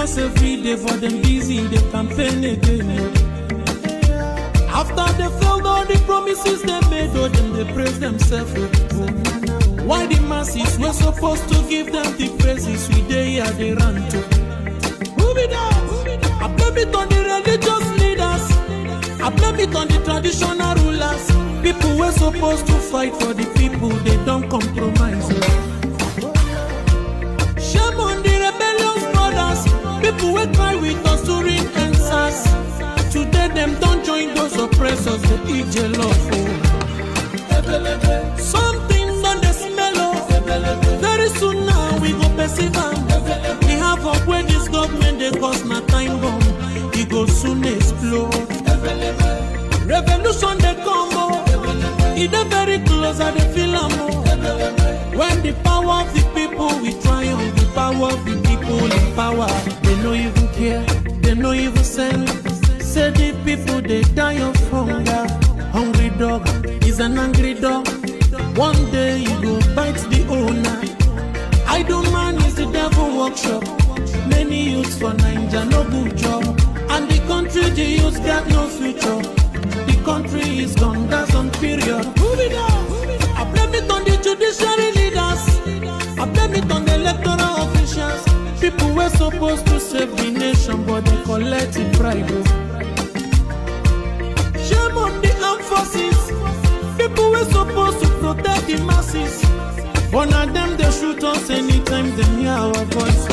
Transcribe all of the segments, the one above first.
press every day for them busy, they campaign again. After they failed all the promises they made, oh, then they praise themselves. Why the masses were supposed to give them the praises we they here they run to? Move it down. I blame it on the religious leaders. I blame it on the traditional rulers. People were supposed to fight for the people, they don't compromise. Shame on the rebellious brothers. People will cry with us during answers. Today them don't join those oppressors, they eat your love. Something on the smell of. Very soon now we go perceive them. We have up where this government they cause my time bomb. It go soon explode. Revolution they come. It is very close and they feel more. When the power of the people we triumph, the power of the people in power. They no even care, they no even send. Say the people they die of hunger. Hungry dog is an angry dog. One day you go bite the owner. Idle man is the devil workshop. Many youths for Niger no good job. And the country the youths got no future. The country is gone, that's on period. Move it down. I blame it on the judiciary leaders. I blame it on the electoral officials. People were supposed to save the nation, but they collect it bribe. Shame on the armed forces. People were supposed to protect the masses. One of them they shoot us anytime they hear our voice.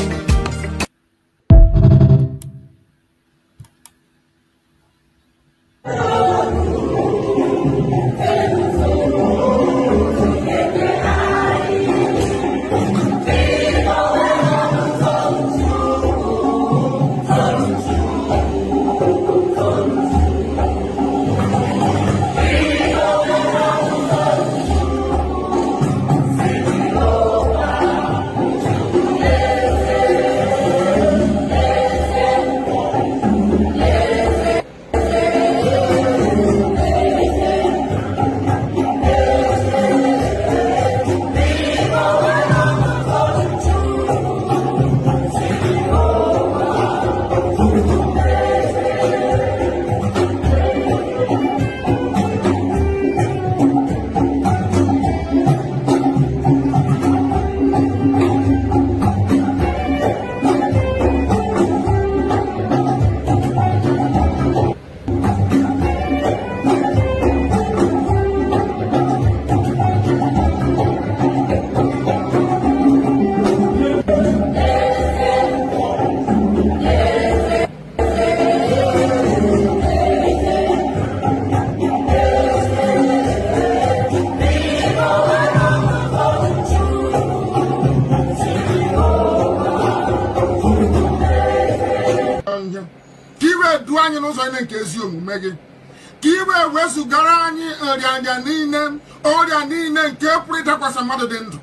Kiwe wesu garani odianja nine odia nine nke purita kwa samado dendo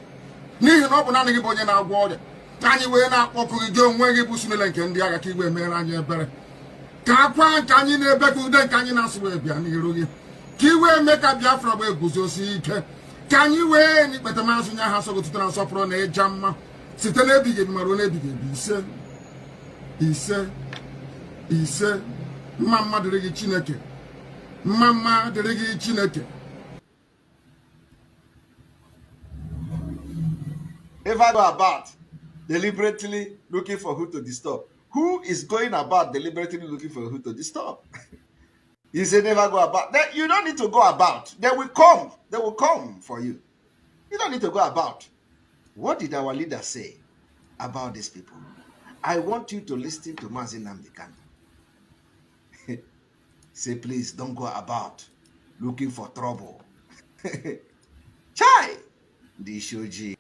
n'ihi na ọ bụ naanị gị bụ onye na-agwọ ọrịa anyị wee na-akpọkụ gị onwe gị bụ sunile nke ndị agha ka igwe mere anyị ebere ka akwa nke anyị na-ebe ka ude nke anyị na-asụ wee bịa n'iru gị ka iwe mee ka Biafra wee guzosi ike ka anyị wee n'ikpete mazụ nye ha sọgụtụta na nsọpụrụ na ịja mma site n'ebighị ebi mara n'ebighị ebi ise mma mma dịrị gị Chineke. Mama, the Regi Chineke. If I go about deliberately looking for who to disturb, who is going about deliberately looking for who to disturb? You say never go about. Then you don't need to go about. They will come. They will come for you. You don't need to go about. What did our leader say about these people? I want you to listen to Mazi Nnamdi Kanu. Say, please don't go about looking for trouble. Chai! The Shoji.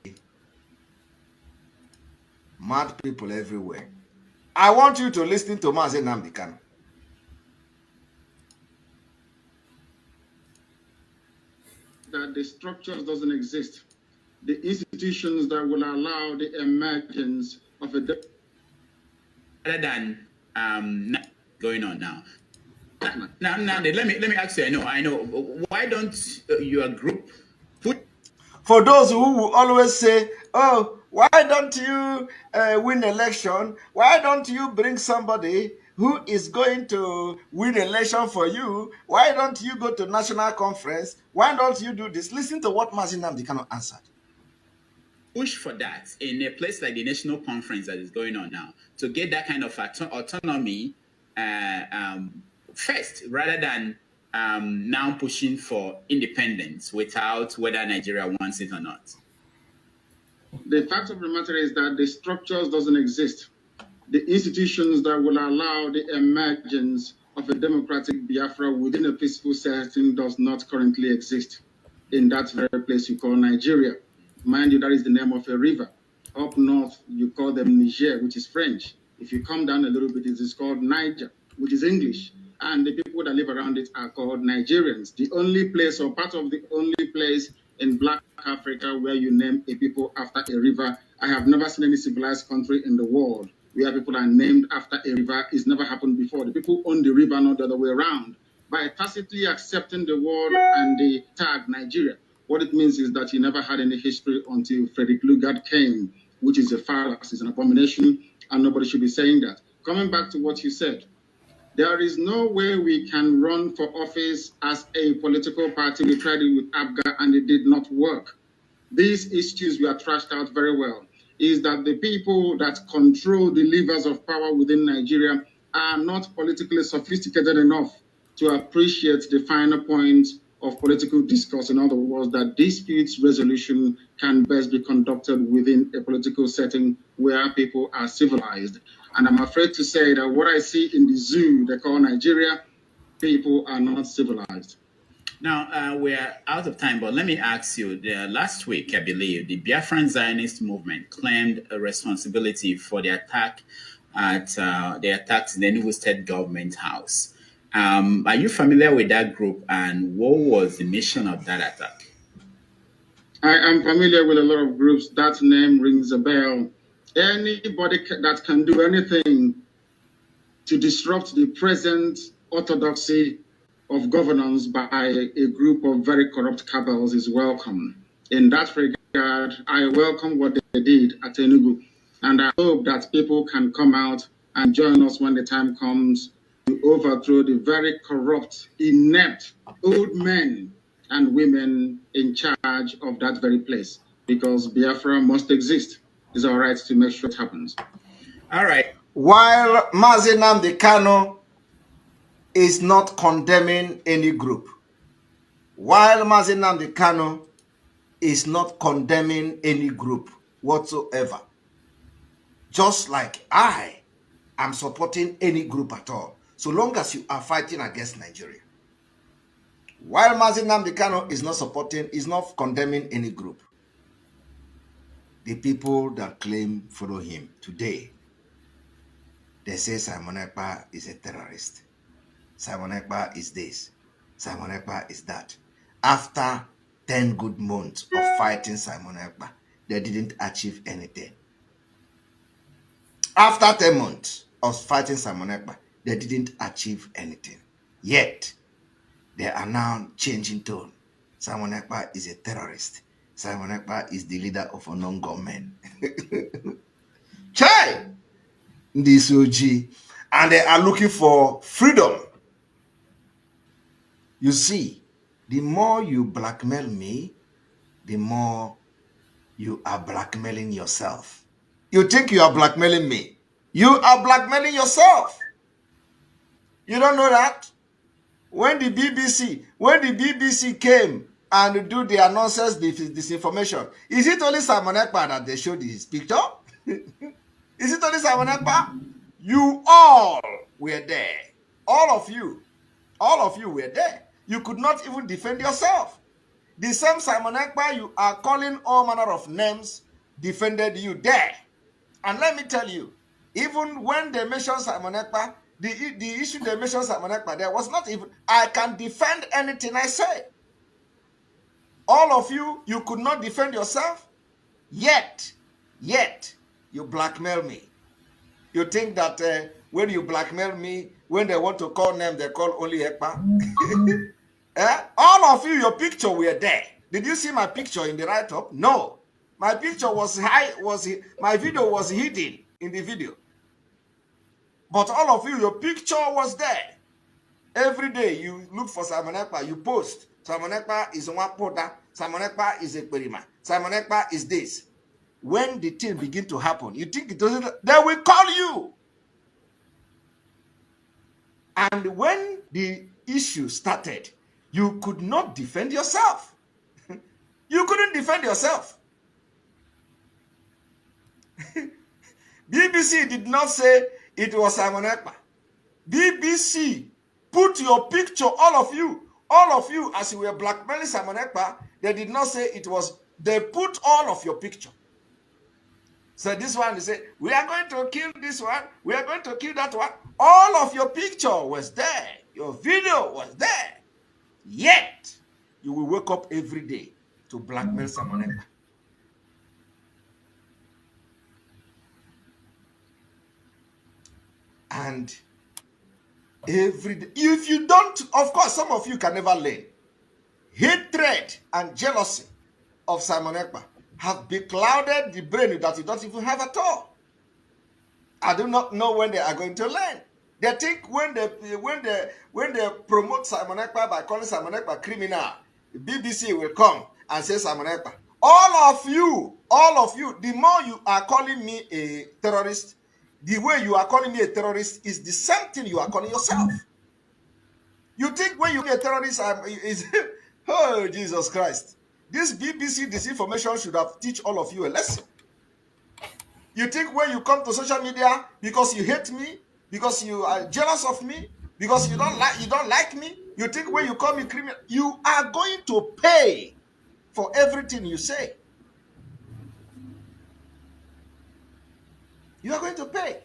Mad people everywhere. I want you to listen to Mazi Nnamdi Kanu. That the structures doesn't exist. The institutions that will allow the emergence of a rather than going on now. Now, let me ask you. I know. Why don't your group put? For those who will always say, oh, why don't you win election? Why don't you bring somebody who is going to win election for you? Why don't you go to national conference? Why don't you do this? Listen to what Mazi Nnamdi Kanu answered. Push for that in a place like the national conference that is going on now to get that kind of autonomy first, rather than now pushing for independence without whether Nigeria wants it or not. The fact of the matter is that the structures doesn't exist. The institutions that will allow the emergence of a democratic Biafra within a peaceful setting does not currently exist in that very place you call Nigeria. Mind you, that is the name of a river. Up north, you call them Niger, which is French. If you come down a little bit, it is called Niger, which is English. And the people that live around it are called Nigerians. The only place, or part of the only place in Black Africa where you name a people after a river. I have never seen any civilized country in the world where people are named after a river. It's never happened before. The people own the river, not the other way around. By tacitly accepting the word and the tag Nigeria, what it means is that you never had any history until Frederick Lugard came, which is a fallacy, it's an abomination, and nobody should be saying that. Coming back to what you said, there is no way we can run for office as a political party. We tried it with ABGA and it did not work. These issues were trashed out very well. Is that the people that control the levers of power within Nigeria are not politically sophisticated enough to appreciate the finer points of political discourse. In other words, that disputes resolution can best be conducted within a political setting where people are civilized. And I'm afraid to say that what I see in the zoo they call Nigeria, people are not civilized. Now, we're out of time, but let me ask you, last week, I believe, the Biafran Zionist movement claimed a responsibility for the attack at the Enugu State Government House. Are you familiar with that group, and what was the mission of that attack? I am familiar with a lot of groups. That name rings a bell. Anybody that can do anything to disrupt the present orthodoxy of governance by a group of very corrupt cabals is welcome. In that regard, I welcome what they did at Enugu, and I hope that people can come out and join us when the time comes to overthrow the very corrupt, inept old men and women in charge of that very place, because Biafra must exist. It's our right to make sure it happens. All right. While Mazi Nnamdi Kanu is not condemning any group, while Mazi Nnamdi Kanu is not condemning any group whatsoever, just like I am supporting any group at all, so long as you are fighting against Nigeria. While Mazi Nnamdi Kanu is not condemning any group, the people that claim follow him today, they say Simon Ekpa is a terrorist. Simon Ekpa is this. Simon Ekpa is that. After 10 good months of fighting Simon Ekpa, they didn't achieve anything. After 10 months of fighting Simon Ekpa, they didn't achieve anything. Yet, they are now changing tone. Simon Ekpa is a terrorist. Simon Ekpa is the leader of a non-government. Chai! This OG. And they are looking for freedom. You see, the more you blackmail me, the more you are blackmailing yourself. You think you are blackmailing me. You are blackmailing yourself. You don't know that? When the BBC came and do their nonsense disinformation, is it only Simon Ekpa that they showed his picture? Is it only Simon Ekpa? You all were there. All of you were there. You could not even defend yourself. The same Simon Ekpa you are calling all manner of names defended you there. And let me tell you, even when they mentioned Simon Ekpa, the issue they mentioned Simon Ekpa, there was not even, I can defend anything I say. All of you could not defend yourself, yet, you blackmail me. You think that when you blackmail me, when they want to call name, they call only Ekpa? All of you, your picture were there. Did you see my picture in the write-up? No. My picture was my video was hidden in the video. But all of you, your picture was there. Every day you look for Simon Ekpa, you post. Simon Ekpa is Nwapoda. Simon Ekpa is Ekperima. Simon Ekpa is this. When the thing begin to happen, you think it doesn't, they will call you. And when the issue started, you could not defend yourself. You couldn't defend yourself. BBC did not say it was Simon Ekpa. BBC put your picture, all of you, as you were blackmailing Simon Ekpa, they did not say it was, they put all of your picture. So this one, they say, we are going to kill this one, we are going to kill that one. All of your picture was there, your video was there. Yet, you will wake up every day to blackmail Simon Ekpa. And every day, if you don't, of course, some of you can never learn. Hatred and jealousy of Simon Ekpa have beclouded the brain that you don't even have at all. I do not know when they are going to learn. They think when they promote Simon Ekpa by calling Simon Ekpa criminal, the BBC will come and say Simon Ekpa. All of you, the more you are calling me a terrorist, the way you are calling me a terrorist is the same thing you are calling yourself. You think when you be a terrorist, oh, Jesus Christ. This BBC disinformation should have teach all of you a lesson. You think when you come to social media, because you hate me, because you are jealous of me, because you don't like me, you think when you call me criminal, you are going to pay for everything you say. You are going to pay.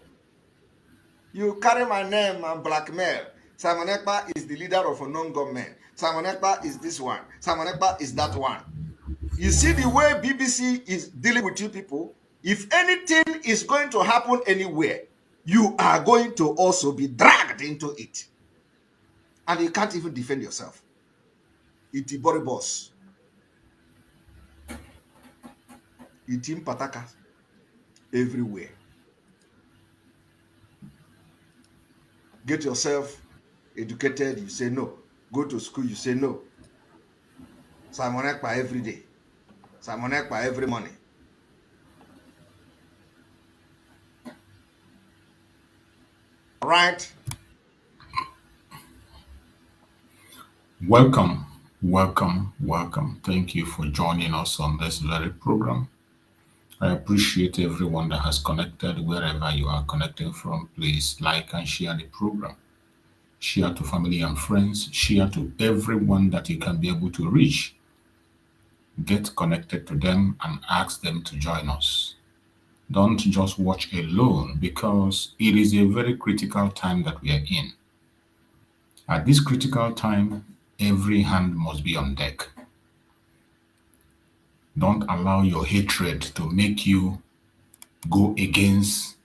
You carry my name and blackmail. Simon Ekpa is the leader of a non-government. Simon Ekpa is this one. Simon Ekpa is that one. You see the way BBC is dealing with you people? If anything is going to happen anywhere, you are going to also be dragged into it. And you can't even defend yourself. Iti Boribos. Iti Pataka. Everywhere. Get yourself educated, you say no. Go to school, you say no. Simon Ekpa every day. Simon Ekpa every morning. Right. Welcome. Thank you for joining us on this very program. I appreciate everyone that has connected wherever you are connecting from. Please like and share the program. Share to family and friends. Share to everyone that you can be able to reach. Get connected to them and ask them to join us. Don't just watch alone, because it is a very critical time that we are in. At this critical time, every hand must be on deck. Don't allow your hatred to make you go against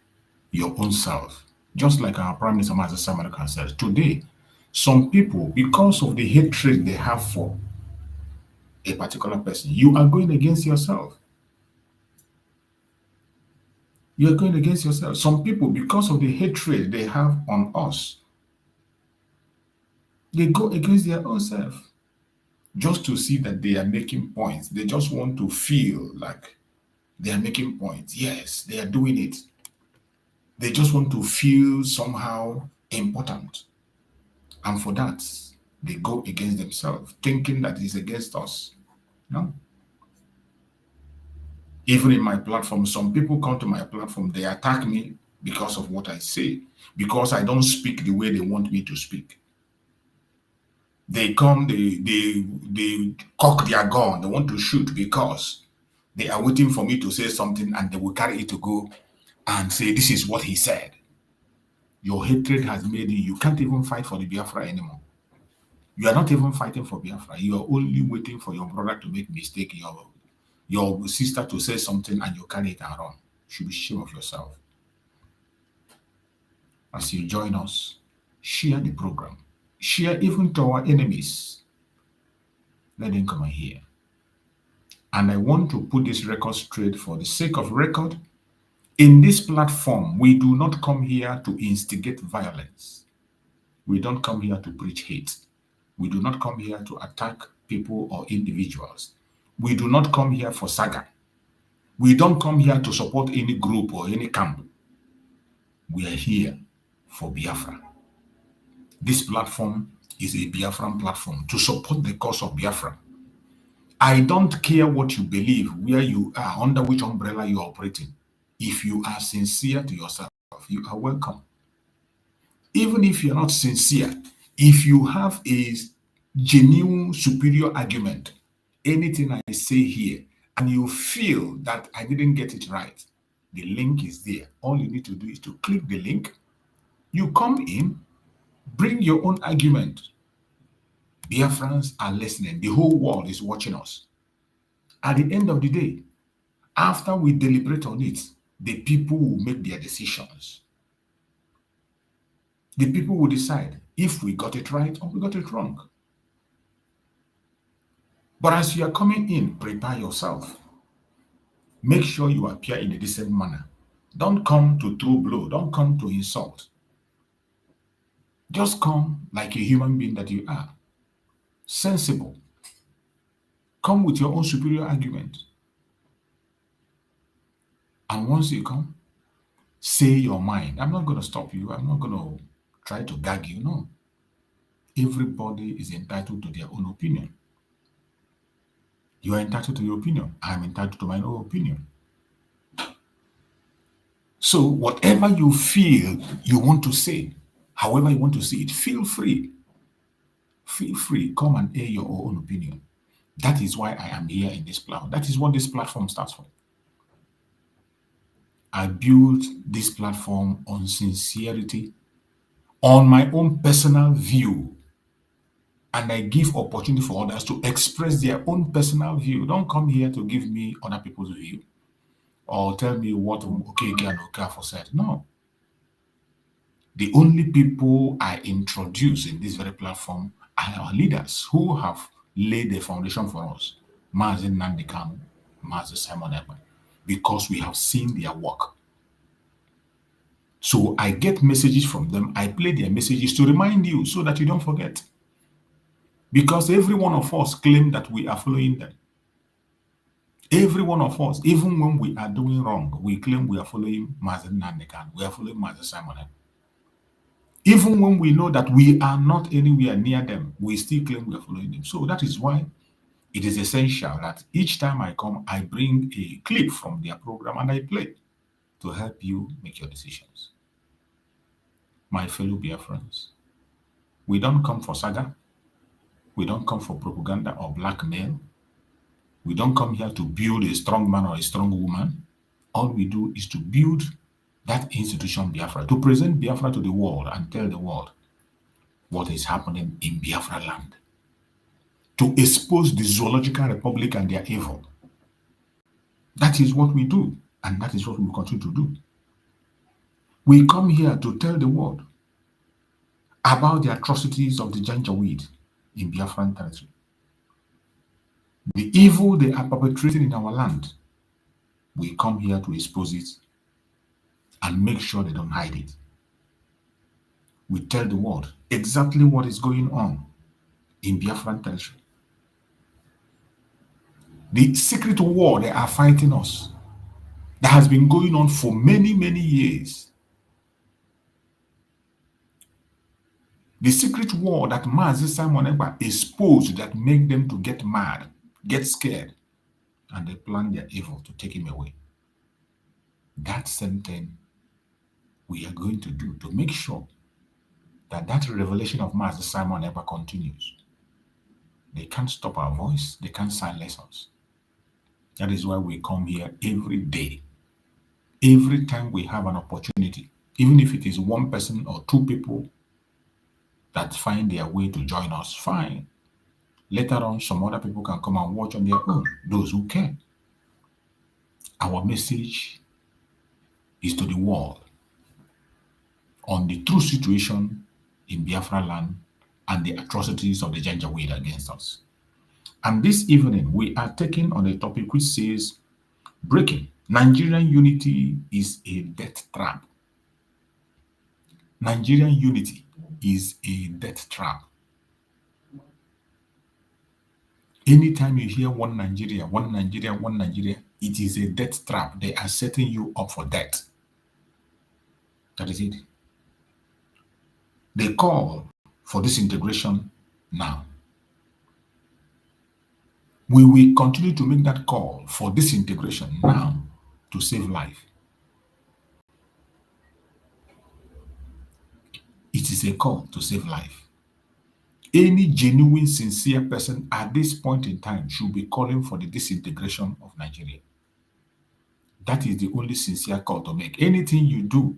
your own self. Just like our Prime Minister Master Samaraka said, today, some people, because of the hatred they have for a particular person, you are going against yourself. You are going against yourself. Some people, because of the hatred they have on us, they go against their own self just to see that they are making points. They just want to feel like they are making points. Yes, they are doing it. They just want to feel somehow important. And for that, they go against themselves, thinking that it's against us. No. Even in my platform, some people come to my platform, they attack me because of what I say, because I don't speak the way they want me to speak. They come, they cock their gun, they want to shoot because they are waiting for me to say something, and they will carry it to go and say, this is what he said. Your hatred has made you can't even fight for the Biafra anymore. You are not even fighting for Biafra. You are only waiting for your brother to make mistake, your sister to say something, and you carry it and run. You should be ashamed of yourself. As you join us, share the program. Share even to our enemies. Let them come and hear. And I want to put this record straight for the sake of record. In this platform, we do not come here to instigate violence. We don't come here to preach hate. We do not come here to attack people or individuals. We do not come here for saga. We don't come here to support any group or any camp. We are here for Biafra. This platform is a Biafran platform to support the cause of Biafra. I don't care what you believe, where you are, under which umbrella you are operating. If you are sincere to yourself, you are welcome. Even if you're not sincere, if you have a genuine superior argument, anything I say here, and you feel that I didn't get it right, the link is there. All you need to do is to click the link. You come in, bring your own argument. Biafrans are listening. The whole world is watching us. At the end of the day, after we deliberate on it, the people will make their decisions. The people will decide if we got it right or we got it wrong. But as you are coming in, prepare yourself. Make sure you appear in a decent manner. Don't come to throw blow. Don't come to insult. Just come like a human being that you are. Sensible. Come with your own superior argument. And once you come, say your mind. I'm not going to stop you. I'm not going to try to gag you. No. Everybody is entitled to their own opinion. You are entitled to your opinion. I'm entitled to my own opinion. So whatever you feel you want to say, however you want to say it, feel free. Feel free. Come and air your own opinion. That is why I am here in this platform. That is what this platform stands for. I built this platform on sincerity, on my own personal view, and I give opportunity for others to express their own personal view. Don't come here to give me other people's view or tell me what Okeke and Okafor said. No. The only people I introduce in this very platform are our leaders who have laid the foundation for us. Mazi Nnamdi Kanu, Mazi Simon Ekpa, because we have seen their work. So I get messages from them. I play their messages to remind you so that you don't forget. Because every one of us claim that we are following them. Every one of us, even when we are doing wrong, we claim we are following Mazi Nnamdi Kanu, we are following Mazi Simon Ekpa. Even when we know that we are not anywhere near them, we still claim we are following them. So that is why it is essential that each time I come, I bring a clip from their program and I play to help you make your decisions. My fellow Biafrans, we don't come for saga. We don't come for propaganda or blackmail. We don't come here to build a strong man or a strong woman. All we do is to build that institution Biafra, to present Biafra to the world and tell the world what is happening in Biafra land, to expose the Zoological Republic and their evil. That is what we do, and that is what we will continue to do. We come here to tell the world about the atrocities of the Janjaweed in Biafran territory, the evil they are perpetrating in our land. We come here to expose it and make sure they don't hide it. We tell the world exactly what is going on in Biafran territory. The secret war they are fighting us, that has been going on for many, many years. The secret war that Mazi Simon Ekpa exposed that make them to get mad, get scared, and they plan their evil to take him away. That same thing we are going to do to make sure that that revelation of Mazi Simon Ekpa continues. They can't stop our voice. They can't silence us. That is why we come here every day. Every time we have an opportunity, even if it is one person or two people that find their way to join us, fine. Later on, some other people can come and watch on their own, those who can. Our message is to the world on the true situation in Biafra land and the atrocities of the Janjaweed against us. And this evening, we are taking on a topic which says breaking. Nigerian unity is a death trap. Nigerian unity is a death trap. Anytime you hear one Nigeria, one Nigeria, one Nigeria, it is a death trap. They are setting you up for death. That is it. They call for disintegration now. We will continue to make that call for disintegration now to save life. It is a call to save life. Any genuine, sincere person at this point in time should be calling for the disintegration of Nigeria. That is the only sincere call to make. Anything you do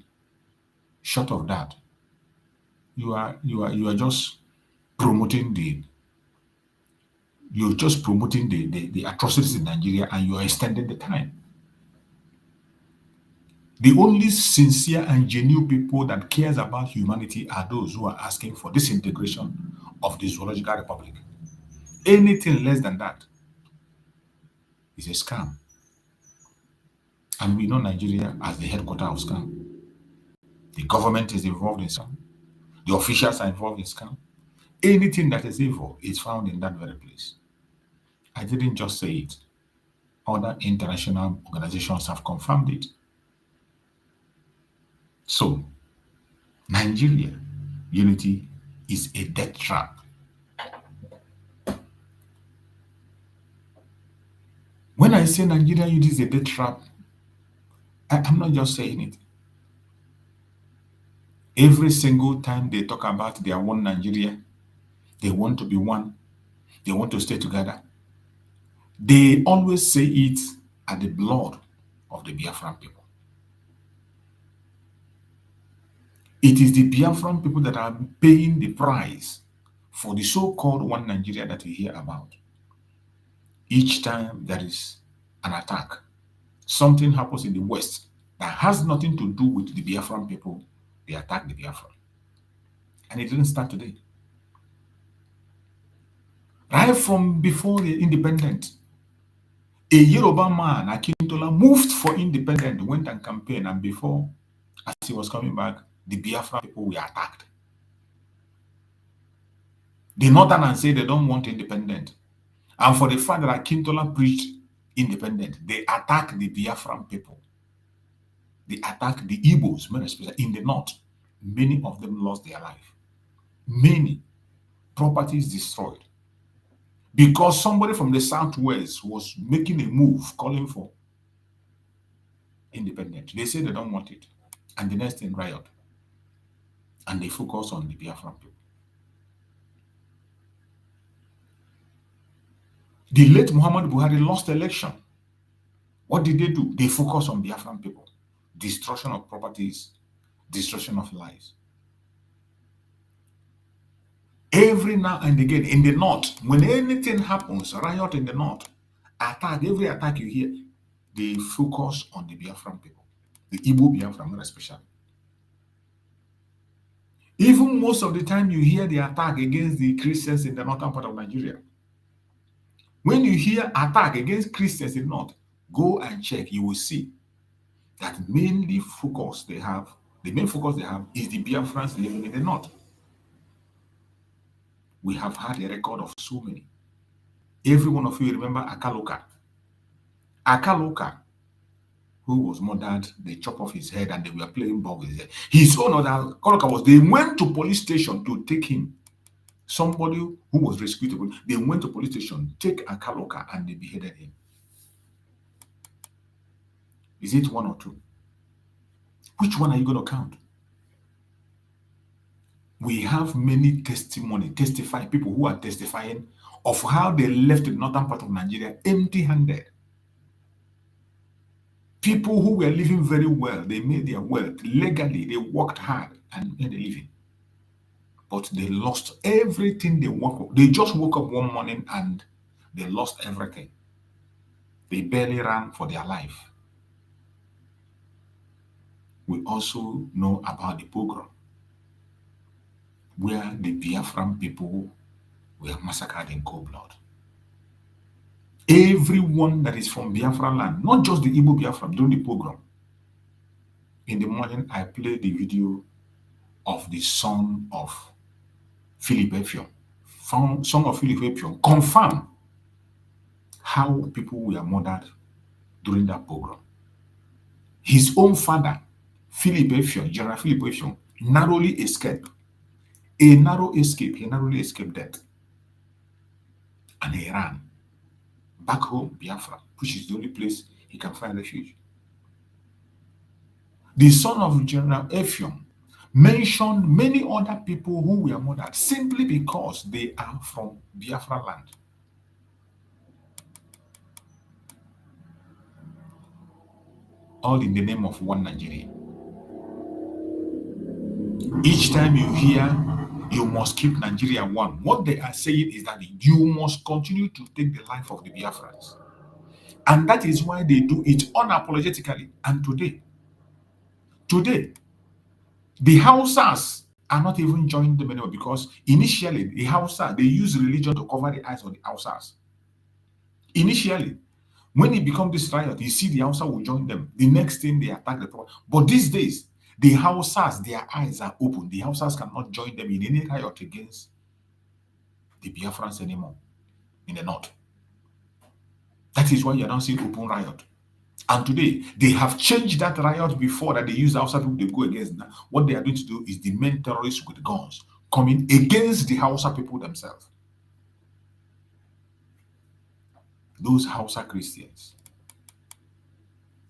short of that, you are just promoting the atrocities in Nigeria, and you are extending the time. The only sincere and genuine people that cares about humanity are those who are asking for disintegration of the zoological republic. Anything less than that is a scam. And we know Nigeria as the headquarters of scam. The government is involved in scam. The officials are involved in scam. Anything that is evil is found in that very place. I didn't just say it. Other international organizations have confirmed it. So, Nigeria unity is a death trap. When I say Nigeria unity is a death trap, I'm not just saying it. Every single time they talk about their one Nigeria, they want to be one, they want to stay together, they always say it at the blood of the Biafran people. It is the Biafran people that are paying the price for the so-called one Nigeria that we hear about. Each time there is an attack, something happens in the West that has nothing to do with the Biafran people, they attack the Biafran. And it didn't start today. Right from before the independence, a Yoruba man, Akintola, moved for independence, went and campaigned, and before, as he was coming back, the Biafra people were attacked. The Northerners say they don't want independence. And for the fact that Akintola preached independence, they attacked the Biafran people. They attacked the Igbos, more especially in the north. Many of them lost their life. Many properties destroyed. Because somebody from the southwest was making a move calling for independence. They say they don't want it. And the next thing, riot. And they focus on the Biafran people. The late Muhammad Buhari lost the election. What did they do? They focus on Biafran people. Destruction of properties, destruction of lives. Every now and again in the north, when anything happens, riot in the north, attack, every attack you hear, they focus on the Biafran people, the Igbo Biafran especially. Even most of the time you hear the attack against the Christians in the northern part of Nigeria. When you hear attack against Christians in the north, go and check, you will see that the main focus they have is the Biafrans living in the north. We have had a record of so many. Every one of you remember Akaloka. Akaloka, who was murdered, they chopped off his head and they were playing ball with his head. His own other Akaloka was, they went to police station to take him. Somebody who was rescued, they went to police station, take Akaloka, and they beheaded him. Is it one or two? Which one are you going to count? We have many people who are testifying of how they left the northern part of Nigeria empty-handed. People who were living very well, they made their wealth legally, they worked hard and made a living. But they lost everything they worked up. They just woke up one morning and they lost everything. They barely ran for their life. We also know about the pogrom, where the Biafran people were massacred in cold blood. Everyone that is from Biafra land, not just the Igbo Biafra, during the program. In the morning, I played the video of the son of Philip Effiong. Son of Philip Effiong confirm how people were murdered during that program. His own father, Philip Effiong, General Philip Effiong, narrowly escaped. A narrow escape, he narrowly escaped death. And he ran back home, Biafra, which is the only place he can find refuge. The son of General Effiong mentioned many other people who were murdered simply because they are from Biafra land. All in the name of one Nigeria. Each time you hear, you must keep Nigeria one, what they are saying is that you must continue to take the life of the Biafrans. And that is why they do it unapologetically. And today, the Hausas are not even joining them anymore, because initially the Hausa, they use religion to cover the eyes of the Hausas. Initially, when it becomes this riot, you see the Hausa will join them. The next thing, they attack the problem. But these days, the Hausas, their eyes are open. The Hausas cannot join them in any riot against the Biafrans anymore in the north. That is why you are now seeing open riot. And today, they have changed that riot before that they use Hausa people to go against. Now, what they are going to do is the main terrorists with guns coming against the Hausa people themselves. Those Hausa Christians.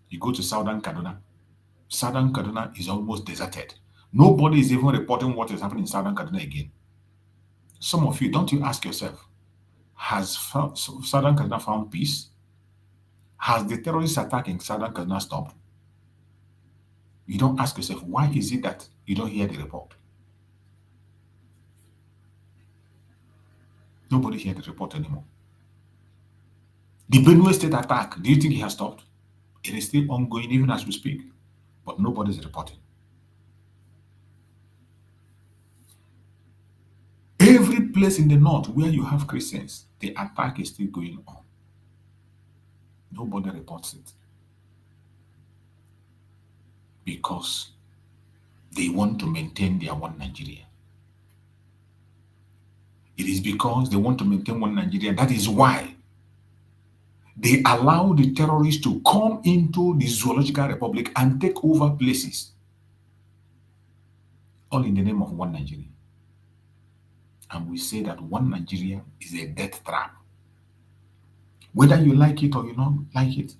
You go to Southern Kaduna. Southern Kaduna is almost deserted. Nobody is even reporting what is happening in Southern Kaduna again. Some of you, don't you ask yourself, has Southern Kaduna found peace? Has the terrorist attack in Southern Kaduna stopped? You don't ask yourself, why is it that you don't hear the report? Nobody hears the report anymore. The Benue State attack, do you think it has stopped? It is still ongoing even as we speak, but nobody is reporting. Every place in the north where you have Christians, the attack is still going on. Nobody reports it. Because they want to maintain their one Nigeria. It is because they want to maintain one Nigeria. That is why they allow the terrorists to come into the Zoological Republic and take over places. All in the name of one Nigeria. And we say that one Nigeria is a death trap. Whether you like it or you don't like it.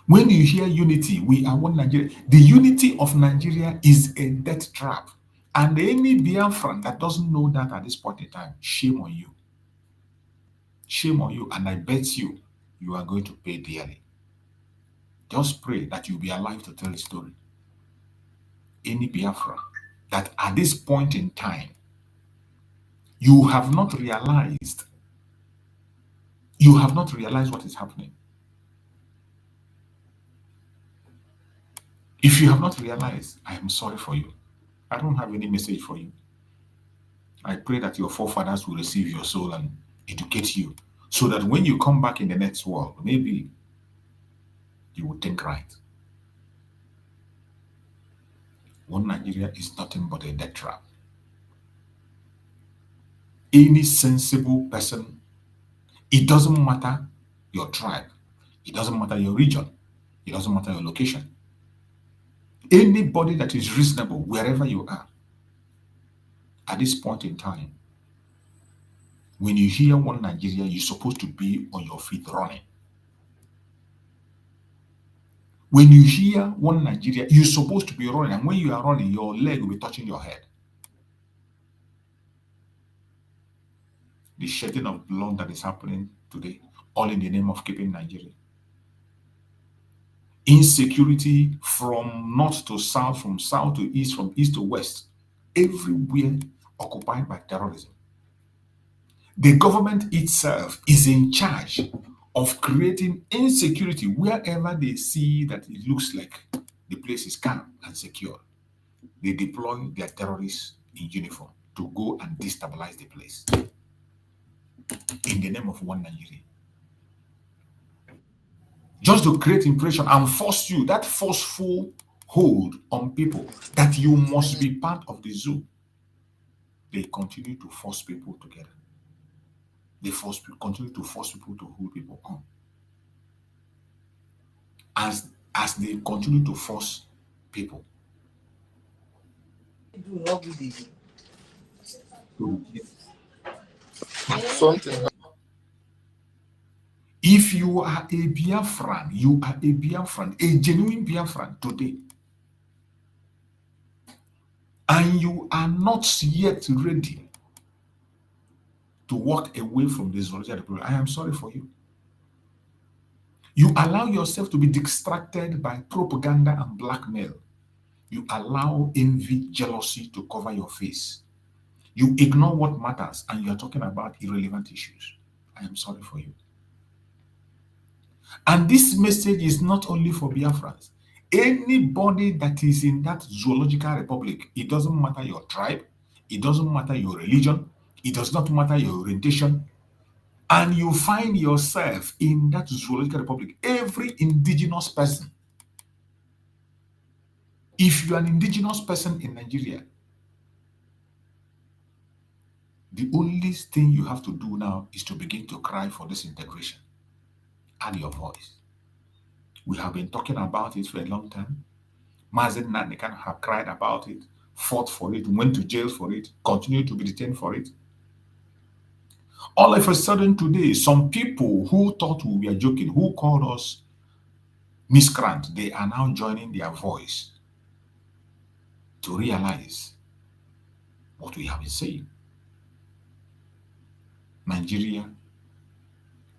When you hear unity, we are one Nigeria. The unity of Nigeria is a death trap. And any Biafran that doesn't know that at this point in time, shame on you. Shame on you. And I bet you, you are going to pay dearly. Just pray that you'll be alive to tell the story. Any Biafra that at this point in time, you have not realized what is happening. If you have not realized, I am sorry for you. I don't have any message for you. I pray that your forefathers will receive your soul and educate you so that when you come back in the next world, maybe you will think right. One Nigeria is nothing but a death trap. Any sensible person, it doesn't matter your tribe, it doesn't matter your region, it doesn't matter your location. Anybody that is reasonable, wherever you are, at this point in time, when you hear one Nigeria, you're supposed to be on your feet running. When you hear one Nigeria, you're supposed to be running, and when you are running, your leg will be touching your head. The shedding of blood that is happening today, all in the name of keeping Nigeria. Insecurity from north to south, from south to east, from east to west, everywhere occupied by terrorism. The government itself is in charge of creating insecurity wherever they see that it looks like the place is calm and secure. They deploy their terrorists in uniform to go and destabilize the place in the name of one Nigeria. just to create impression and force you, that forceful hold on people that you must be part of the zoo. They continue to force people together. They continue to force people to hold people on. As they continue to force people. Something. If you are a Biafran, you are a Biafran, a genuine Biafran today, and you are not yet ready to walk away from the zoological republic, I am sorry for you. You allow yourself to be distracted by propaganda and blackmail. You allow envy, jealousy to cover your face. You ignore what matters and you are talking about irrelevant issues. I am sorry for you. And this message is not only for Biafrans. Anybody that is in that zoological republic, it doesn't matter your tribe, it doesn't matter your religion, it does not matter your orientation, and you find yourself in that zoological republic, every indigenous person, if you are an indigenous person in Nigeria, the only thing you have to do now is to begin to cry for disintegration. Add your voice. We have been talking about it for a long time. Mazen Nanikan have cried about it, fought for it, went to jail for it, continued to be detained for it. All of a sudden today, some people who thought we were joking, who called us miscreant, they are now joining their voice to realize what we have been saying. Nigeria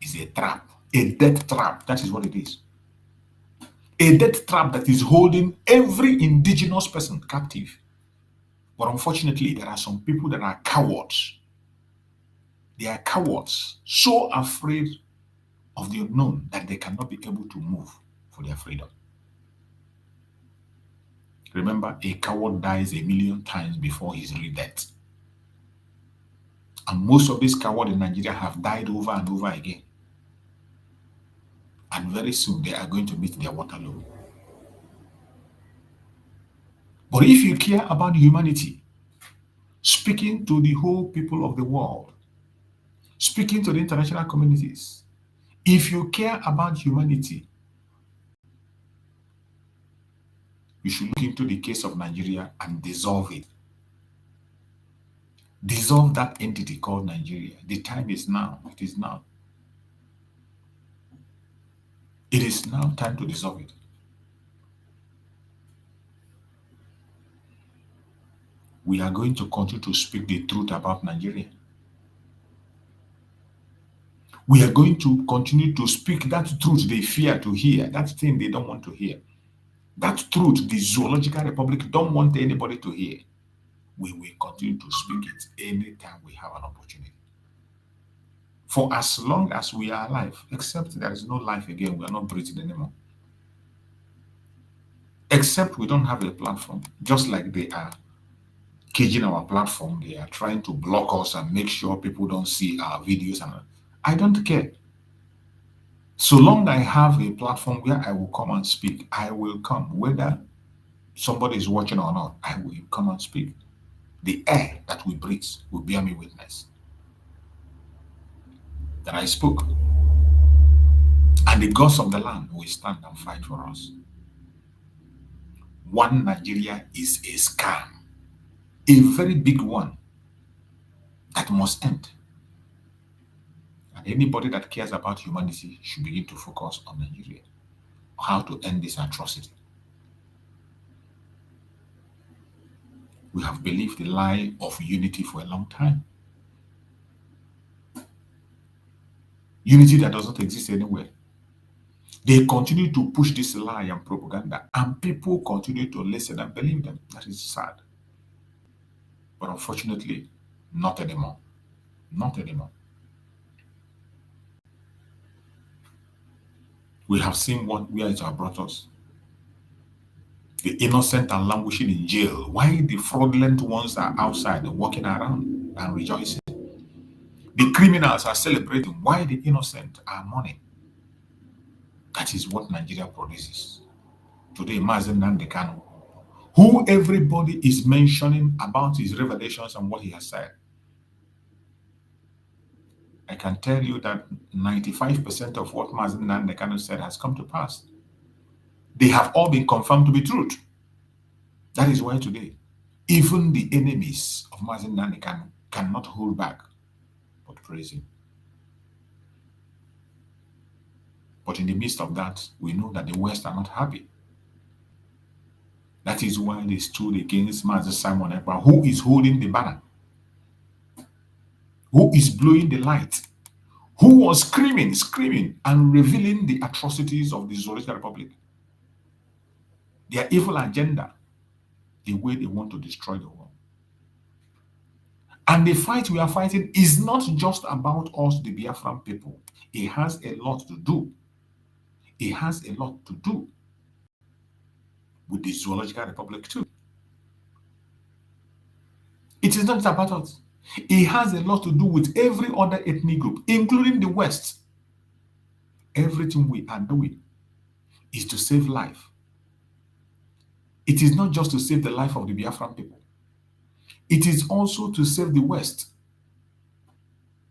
is a trap, a death trap. That is what it is. A death trap that is holding every indigenous person captive. But unfortunately, there are some people that are cowards. They are cowards, so afraid of the unknown that they cannot be able to move for their freedom. Remember, a coward dies 1,000,000 times before his real death. And most of these cowards in Nigeria have died over and over again. And very soon they are going to meet their Waterloo. But if you care about humanity, speaking to the whole people of the world, speaking to the international communities, if you care about humanity, you should look into the case of Nigeria and dissolve it. Dissolve that entity called Nigeria. The time is now. It is now. It is now time to dissolve it. We are going to continue to speak the truth about Nigeria. We are going to continue to speak that truth they fear to hear, that thing they don't want to hear. That truth the Zoological Republic don't want anybody to hear. We will continue to speak it anytime we have an opportunity. For as long as we are alive, except there is no life again, we are not breathing anymore. Except we don't have a platform, just like they are caging our platform, they are trying to block us and make sure people don't see our videos. And I don't care. So long I have a platform where I will come and speak, I will come. Whether somebody is watching or not, I will come and speak. The air that we breathe will bear me witness that I spoke. And the gods of the land will stand and fight for us. One Nigeria is a scam, a very big one that must end. And anybody that cares about humanity should begin to focus on Nigeria, how to end this atrocity. We have believed the lie of unity for a long time. Unity that does not exist anywhere. They continue to push this lie and propaganda, and people continue to listen and believe them. That is sad. But unfortunately, not anymore. Not anymore. We have seen where it has brought us. The innocent are languishing in jail, while the fraudulent ones are outside walking around and rejoicing. The criminals are celebrating, while the innocent are mourning. That is what Nigeria produces. Today, Mazen Nandekano, who everybody is mentioning about his revelations and what he has said. I can tell you that 95% of what Mazen Nandekano said has come to pass. They have all been confirmed to be truth. That is why today, even the enemies of Mazen Nandekano cannot hold back but praise him. But in the midst of that, we know that the West are not happy. That is why they stood against Master Simon Ekpa, who is holding the banner, who is blowing the light, who was screaming, and revealing the atrocities of the Zoological Republic, their evil agenda, the way they want to destroy the world. And the fight we are fighting is not just about us, the Biafran people. It has a lot to do. It has a lot to do with the Zoological Republic too. It is not about us. It has a lot to do with every other ethnic group, including the West. Everything we are doing is to save life. It is not just to save the life of the Biafran people. It is also to save the West.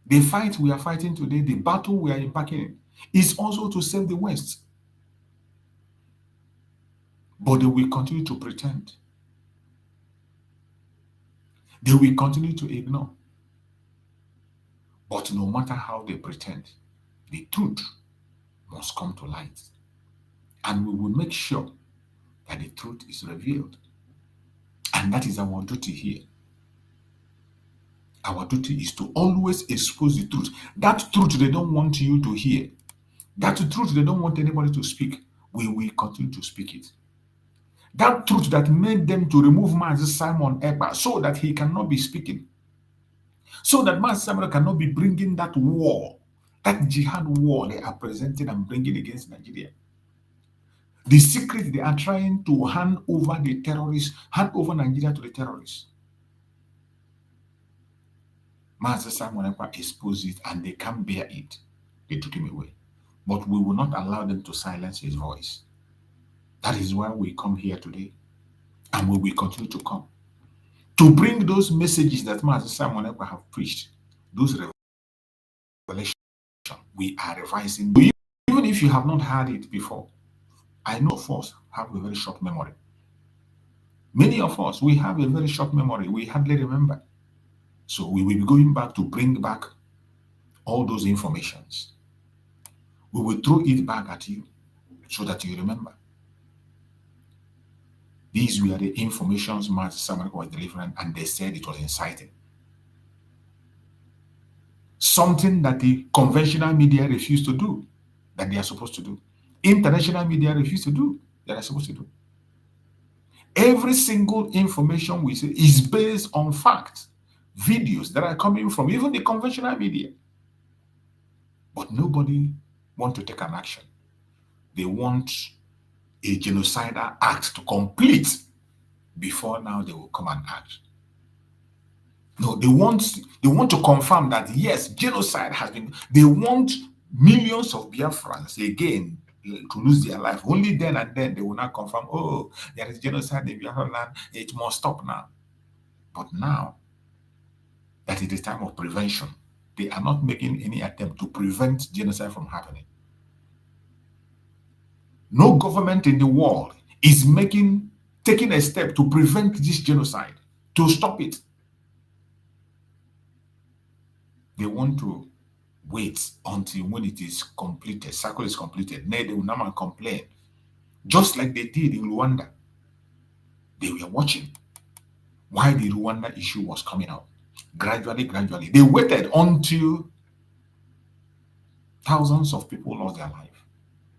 The fight we are fighting today, the battle we are embarking in, is also to save the West. But they will continue to pretend. They will continue to ignore. But no matter how they pretend, the truth must come to light. And we will make sure that the truth is revealed. And that is our duty here. Our duty is to always expose the truth. That truth they don't want you to hear. That truth they don't want anybody to speak. We will continue to speak it. That truth that made them to remove Master Simon Ekpa so that he cannot be speaking. So that Master Simon cannot be bringing that war, that jihad war they are presenting and bringing against Nigeria. The secret they are trying to hand over the terrorists, hand over Nigeria to the terrorists. Master Simon Ekpa exposed it and they can't bear it. They took him away. But we will not allow them to silence his voice. That is why we come here today. And we will continue to come. To bring those messages that Master Simon Ekpa have preached. Those revelations we are revising. Even if you have not heard it before, I know of us have a very short memory. Many of us, we have a very short memory. We hardly remember. So we will be going back to bring back all those informations. We will throw it back at you so that you remember. These were the informations Master Simon was delivering, and they said it was inciting. Something that the conventional media refused to do, that they are supposed to do. International media refused to do, that they are supposed to do. Every single information we say is based on facts, videos that are coming from even the conventional media. But nobody wants to take an action. They want a genocidal act to complete before now they will come and act. No, they want to confirm that yes, genocide has been. They want millions of Biafrans again to lose their life. Only then and then they will not confirm, oh, there is genocide in Biafra land, it must stop now. But now that it is time of prevention, they are not making any attempt to prevent genocide from happening. No government in the world is taking a step to prevent this genocide, to stop it. They want to wait until when it is completed, cycle is completed. Then they will now complain. Just like they did in Rwanda. They were watching why the Rwanda issue was coming out. Gradually. They waited until thousands of people lost their life.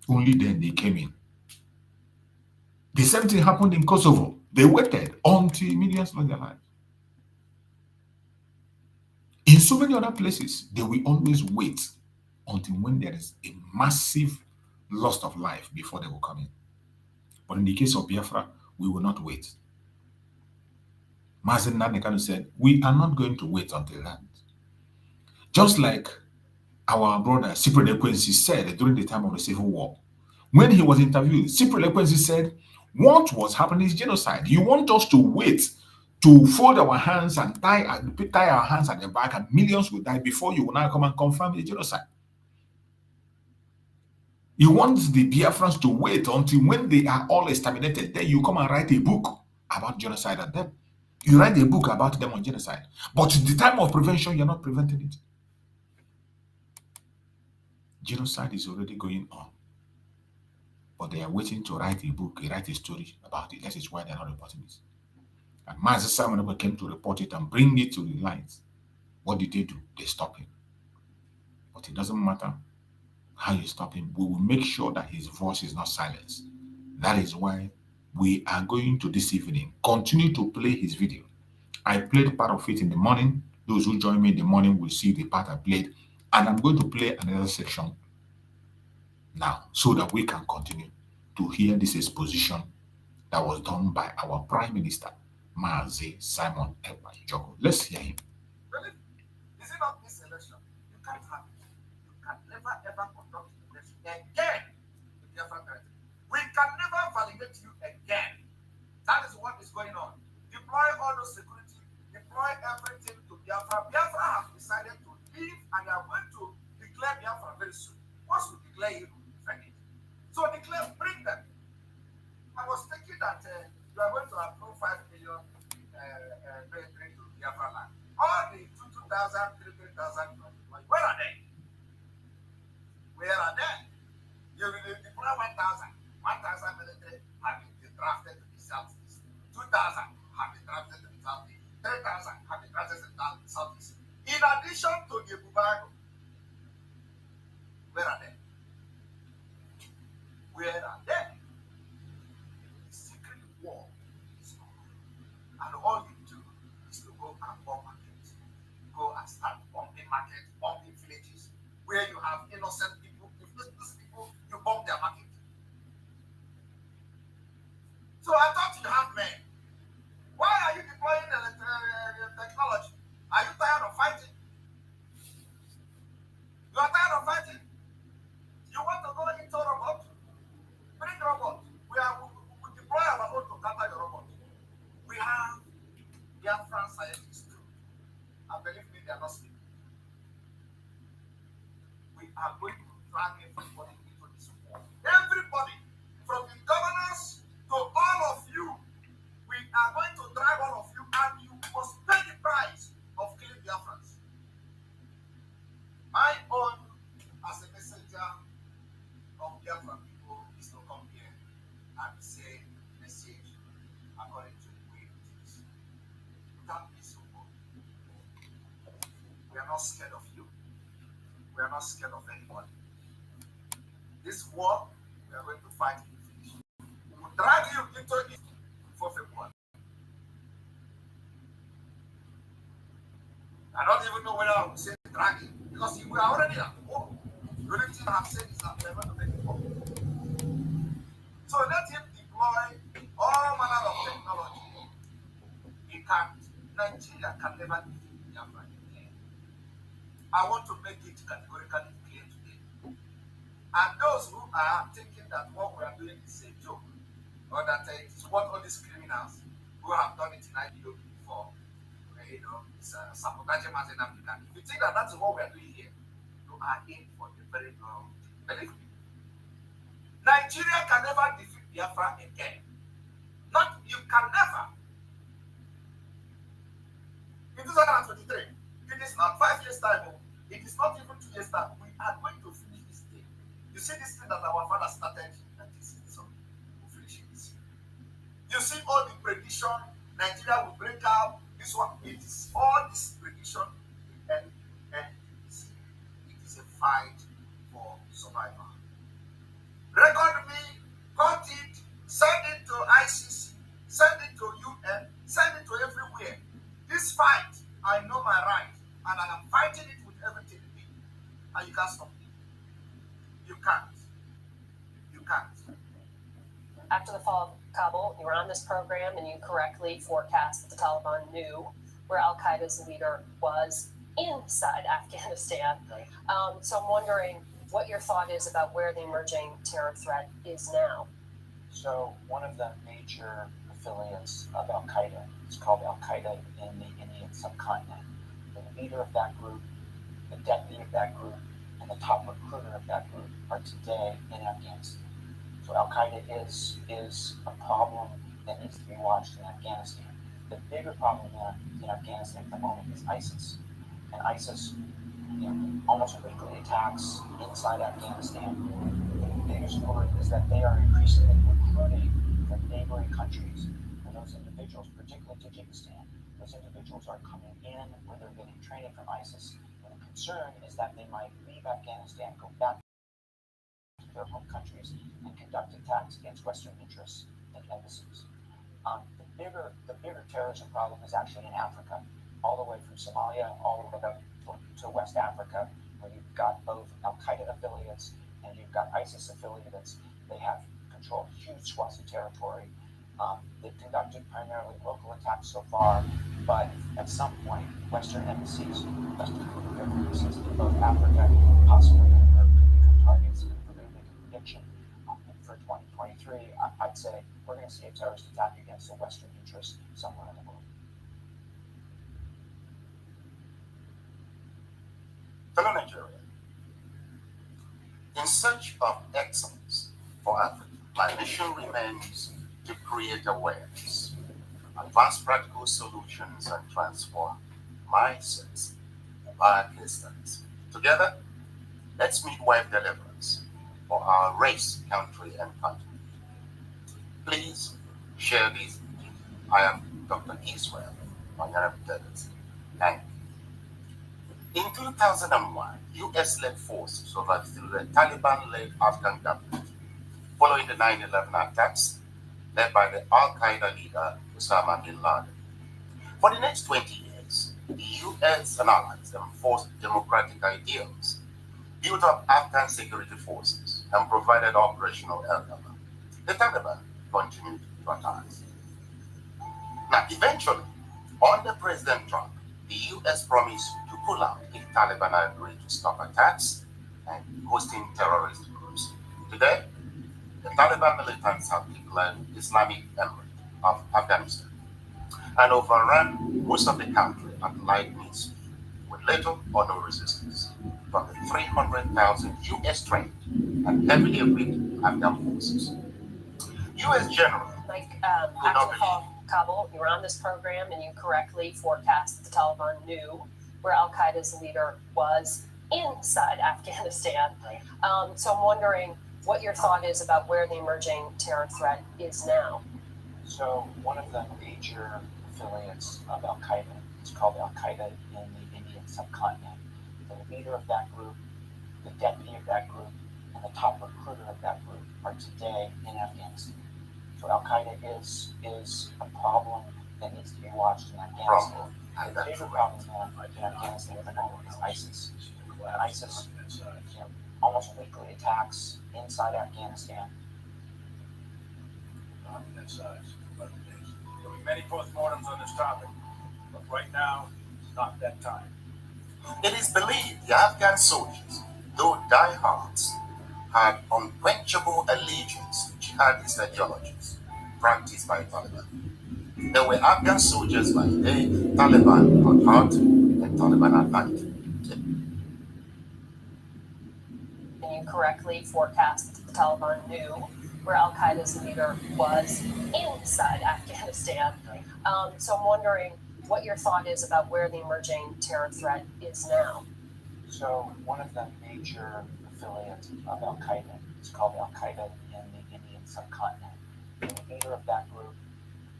Only then they came in. The same thing happened in Kosovo. They waited until millions lost their lives. In so many other places, they will always wait until when there is a massive loss of life before they will come in. But in the case of Biafra, we will not wait. Mazen Nandekano said, we are not going to wait until that. Just like our brother Cyprian Ekwensi said during the time of the Civil War, When he was interviewed, Cyprian Ekwensi said, what was happening is genocide. You want us to wait to fold our hands and tie our hands at the back and millions will die before you will now come and confirm the genocide. You want the Biafrans to wait until when they are all exterminated, then you come and write a book about genocide at them. You write a book about them on genocide. But at the time of prevention, you're not preventing it. Genocide is already going on. But they are waiting to write a book, write a story about it. That is why they're not reporting it. And Master Simon came to report it and bring it to the light. What did they do? They stopped him. But it doesn't matter how you stop him. We will make sure that his voice is not silenced. That is why we are going to this evening continue to play his video. I played part of it in the morning. Those who join me in the morning will see the part I played. And I'm going to play another section now so that we can continue to hear this exposition that was done by our Prime Minister, Mazi Simon Ekpa Njoku. Let's hear him. Really? Is it not this election? You can't have it. You can never ever conduct the election again in Biafra territory. We can never validate you again. That is what is going on. Deploy all those security, deploy everything to Biafra. Biafra have decided to leave and they are going to declare Biafra very soon. Once we declare it, we defend it. So declare, bring them. I was thinking that you are going to approve 5 million bring to Biafra land. All the 2,000, 3,000, where are they? Where are they? You will deploy 1,000. 1,000 military have been drafted to the southeast. 2,000 have been drafted to the southeast. 3,000 have been drafted to the southeast. In addition to the Bubago, where are they? Where are they? The secret war is on. And all you do is to go and bomb markets. Go and start bombing markets, bombing villages, where you have innocent people. If these people, you bomb their market. So I thought you have men. Why are you deploying the technology? Are you tired of fighting? You are tired of fighting? You want to go into robot? Bring robot. We deploy our own to counter your robot. We have Biafran scientists too. And believe me, they are not sleeping. We are going to drag everybody into this war. Everybody, from the governors to all of you, we are going to drag all of you, and you must pay the price of killing Biafrans. My own, as a messenger of Biafran people, is to come here and say message according to the way it is. Without this support, we are not scared of you. We are not scared of anybody. This war, we are going to fight in finish. We will drag you into it before February. I don't even know whether I will say dragging, because we are already at war. The only thing I have said is that we are going to make it war. So let him deploy all manner of technology. He can't. Nigeria can never defeat Biafra again. I want to make it categorically clear today. And those who are thinking that what we are doing is a joke, or that it is what all these criminals who have done it in IPOB before, it's sabotaging as an African. If you think that that's what we are doing here, you are in for the very long. Believe me. Nigeria can never defeat Biafra again. Not, you can never. In 2023, it is not 5 years' time, it is not even 2 years' time. We are going to finish this thing. You see this thing that our father started, that is so we'll finish it this year. You see all the prediction, Nigeria will break out. This one, it is all this prediction, and it is a fight for survival. Record me, cut it, send it to ICC, send it to UN, send it to everywhere. This fight, I know my right, and I am fighting it with everything in me. And you can't stop me. You can't. You can't. After the fall of Kabul, you were on this program and you correctly forecast that the Taliban knew where Al-Qaeda's leader was inside Afghanistan. So I'm wondering, what your thought is about where the emerging terror threat is now. So one of the major affiliates of Al Qaeda is called Al Qaeda in the Indian subcontinent. The leader of that group, the deputy of that group, and the top recruiter of that group are today in Afghanistan. So Al Qaeda is a problem that needs to be watched in Afghanistan. The bigger problem in Afghanistan at the moment is ISIS. And ISIS, almost weekly attacks inside Afghanistan. The biggest word is that they are increasingly recruiting from neighboring countries. And those individuals, particularly Tajikistan, those individuals are coming in where they're getting training from ISIS. And the concern is that they might leave Afghanistan, go back to their home countries, and conduct attacks against Western interests and embassies. The bigger terrorism problem is actually in Africa, all the way from Somalia, all the way up to West Africa, where you've got both Al Qaeda affiliates and you've got ISIS affiliates. They have controlled huge swaths of territory. They've conducted primarily local attacks so far, but at some point, Western embassies, Western embassies in both Africa, possibly in Europe, could become targets. And if we're going to make a prediction for 2023, I'd say we're going to see a terrorist attack against a Western interest somewhere in the world. Fellow Nigeria, in search of excellence for Africa, my mission remains to create awareness, advance practical solutions, and transform mindsets via case studies. Together, let's midwife deliverance for our race, country, and continent. Please share this. I am Dr. Israel Niger Delta. Thank you. In 2001, US-led forces overthrew the Taliban-led Afghan government following the 9/11 attacks led by the Al-Qaeda leader Osama bin Laden. For the next 20 years, the US and allies enforced democratic ideals, built up Afghan security forces, and provided operational air cover. The Taliban continued to attack. Now, eventually, under President Trump, the US promised to pull out if Taliban agreed to stop attacks and hosting terrorist groups. Today, the Taliban militants have declared Islamic Emirate of Afghanistan and overrun most of the country at lightning speed with little or no resistance from the 300,000 US trained and heavily equipped Afghan forces. US General Like, after the fall of Kabul, you were on this program and you correctly forecast that the Taliban knew where Al Qaeda's leader was inside Afghanistan. So I'm wondering what your thought is about where the emerging terror threat is now. So one of the major affiliates of Al Qaeda is called Al Qaeda in the Indian subcontinent. The leader of that group, the deputy of that group, and the top recruiter of that group are today in Afghanistan. So Al Qaeda is a problem that needs to be watched in Afghanistan. The bigger problem in Afghanistan at the moment is ISIS. And ISIS, almost weekly attacks inside Afghanistan. There'll be many postmortems on this topic, but right now, it's not that time. It is believed the Afghan soldiers, though diehards, had unquenchable allegiance to jihadist ideologies practiced by Taliban. They were Afghan soldiers by day, Taliban at heart, and Taliban at night. And you correctly forecast that the Taliban knew where Al Qaeda's leader was inside Afghanistan. So I'm wondering what your thought is about where the emerging terror threat is now. So one of the major affiliates of Al Qaeda is called Al Qaeda in the Indian subcontinent. The leader of that group,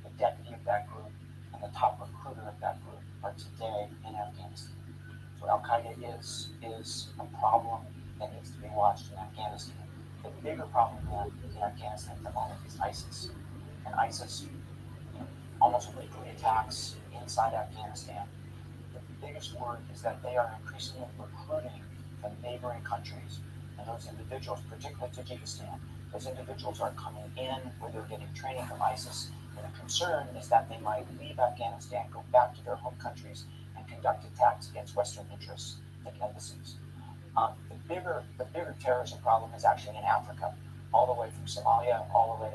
the deputy of that group, and the top recruiter of that group are today in Afghanistan. So Al Qaeda is a problem that needs to be watched in Afghanistan. The bigger problem in Afghanistan at the moment is ISIS. And ISIS, almost weekly attacks inside Afghanistan. The biggest word is that they are increasingly recruiting from neighboring countries. And those individuals, particularly Tajikistan, those individuals are coming in where they're getting training from ISIS. And the concern is that they might leave Afghanistan, go back to their home countries, and conduct attacks against Western interests and embassies. The bigger terrorism problem is actually in Africa, all the way from Somalia, all the way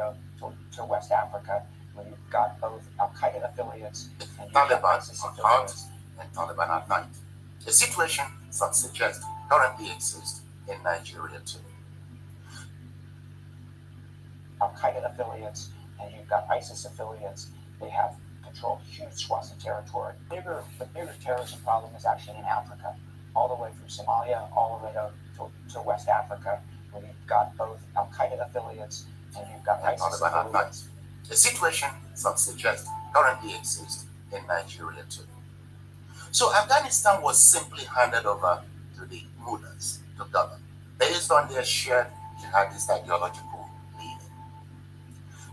to West Africa, where you've got both Al Qaeda affiliates and you've got Taliban ISIS at heart affiliates. and Taliban at night. A situation that suggests currently exists in Nigeria too. Al Qaeda affiliates and you've got ISIS affiliates. They have control huge swaths of territory. The bigger terrorism problem is actually in Africa, all the way from Somalia, all the way to West Africa, where you've got both Al Qaeda affiliates and you've got ISIS Taliban at night. affiliates. A situation that suggests currently exists in Nigeria too. So Afghanistan was simply handed over to the mullahs to govern, based on their shared jihadist ideological leaning.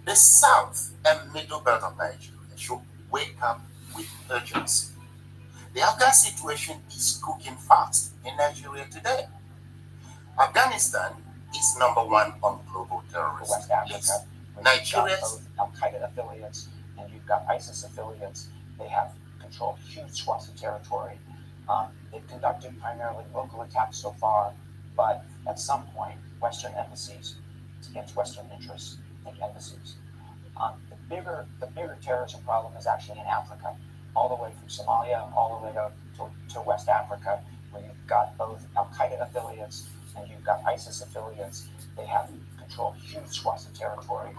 The south and middle belt of Nigeria should wake up with urgency. The Afghan situation is cooking fast in Nigeria today. Afghanistan is number one on global terrorism. West Africa, Yes. where you've Nigeria's got both Al Qaeda affiliates and you've got ISIS affiliates. They have controlled huge swaths of territory. They've conducted primarily local attacks so far, but at some point, Western embassies, it's against Western interests, think embassies. The bigger terrorism problem is actually in Africa, all the way from Somalia, all the way to West Africa, where you've got both Al Qaeda affiliates and you've got ISIS affiliates. They have controlled huge swaths of territory.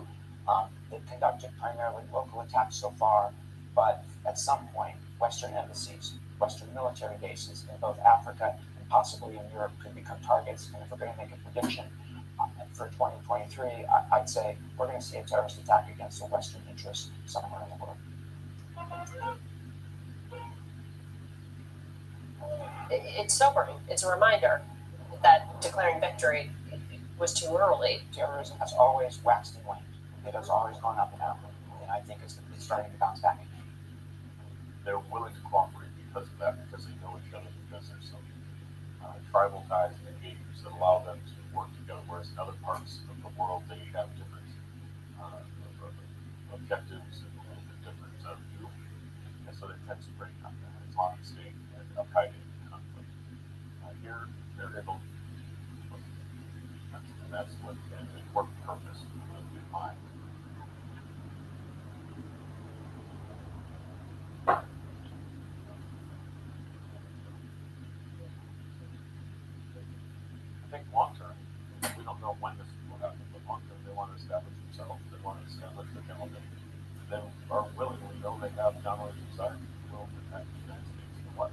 They've conducted primarily local attacks so far, but at some point, Western embassies, Western military bases in both Africa and possibly in Europe could become targets. And if we're going to make a prediction for 2023, I'd say we're going to see a terrorist attack against a Western interest somewhere in the world. It's sobering. It's a reminder that declaring victory was too early. Terrorism has always waxed and waned. It has always gone up and down. And I think it's starting to bounce back. They're willing to cooperate because of that, because they know each other, because there's some tribal ties and engagers that allow them to work together, whereas in other parts of the world they have different objectives and different views, and so they tend to break up the Islamic State and Al Qaeda conflict. Here, they're able to, and that's what the important purpose in mind. I think long term, we don't know when this will happen, but long term they want to establish themselves, they want to establish their element. They are willing, we know they have downward desire, will protect the United States and what.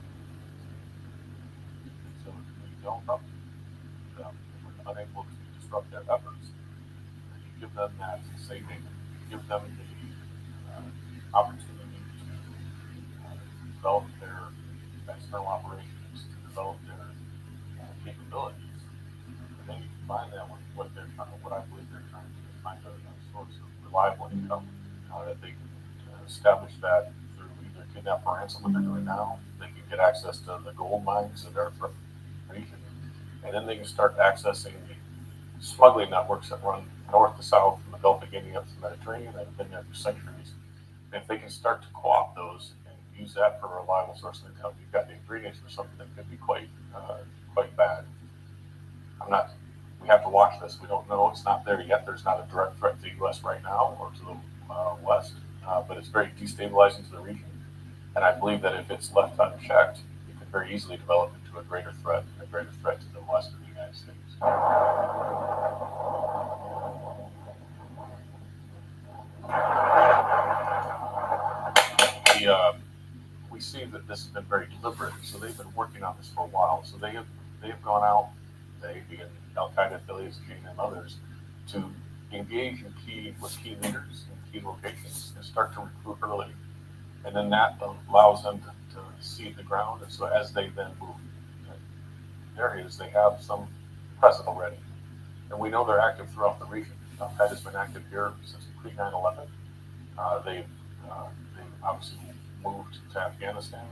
So if we don't help them, if we're unable to disrupt their efforts, and you give them that saving, give them the opportunity to develop their external operations, to develop their capabilities. And then you combine that with what they're trying, what I believe they're trying to find a source of reliable income, that they can establish that through either kidnap or ransom, what they're doing now. They can get access to the gold mines that are from the region, and then they can start accessing the smuggling networks that run north to south from the Gulf of Guinea up to the Mediterranean that have been there for centuries. And if they can start to co-opt those and use that for a reliable source of income, you've got the ingredients for something that could be quite bad. We have to watch this. We don't know. It's not there yet. There's not a direct threat to the U.S. right now or to the West, but it's very destabilizing to the region. And I believe that if it's left unchecked, it could very easily develop into a greater threat to the West of the United States. We see that this has been very deliberate. So they've been working on this for a while. So they have gone out, they being Al Qaeda affiliates, and others, to engage with key leaders in key locations and start to recruit early. And then that allows them to see the ground. And so as they then move in areas, they have some presence already. And we know they're active throughout the region. Al Qaeda's been active here since pre-9/11. They've obviously moved to Afghanistan.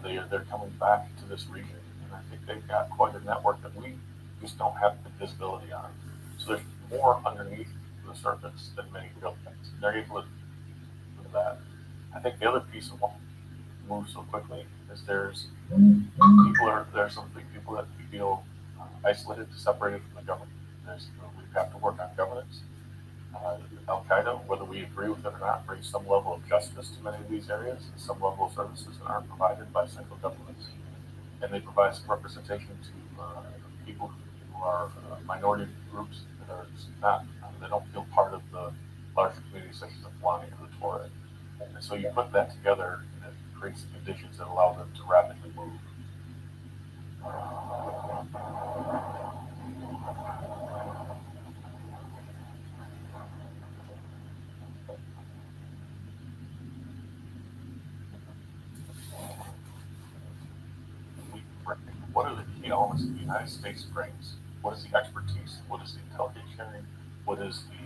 They're coming back to this region. And I think they've got quite a network that we just don't have the visibility on. So there's more underneath the surface than many real things. They're able to do that. I think the other piece of what moves so quickly is there's some people that feel isolated, separated from the government. We have to work on governance. Al Qaeda, whether we agree with it or not, brings some level of justice to many of these areas, and some level of services that aren't provided by central governments. And they provide some representation to people who are minority groups that are not, they don't feel part of the larger communities such as the Fulani or the Torah. And so you put that together and it creates conditions that allow them to rapidly move. What are the key elements that the United States brings? What is the expertise? What is the intelligence sharing? What is the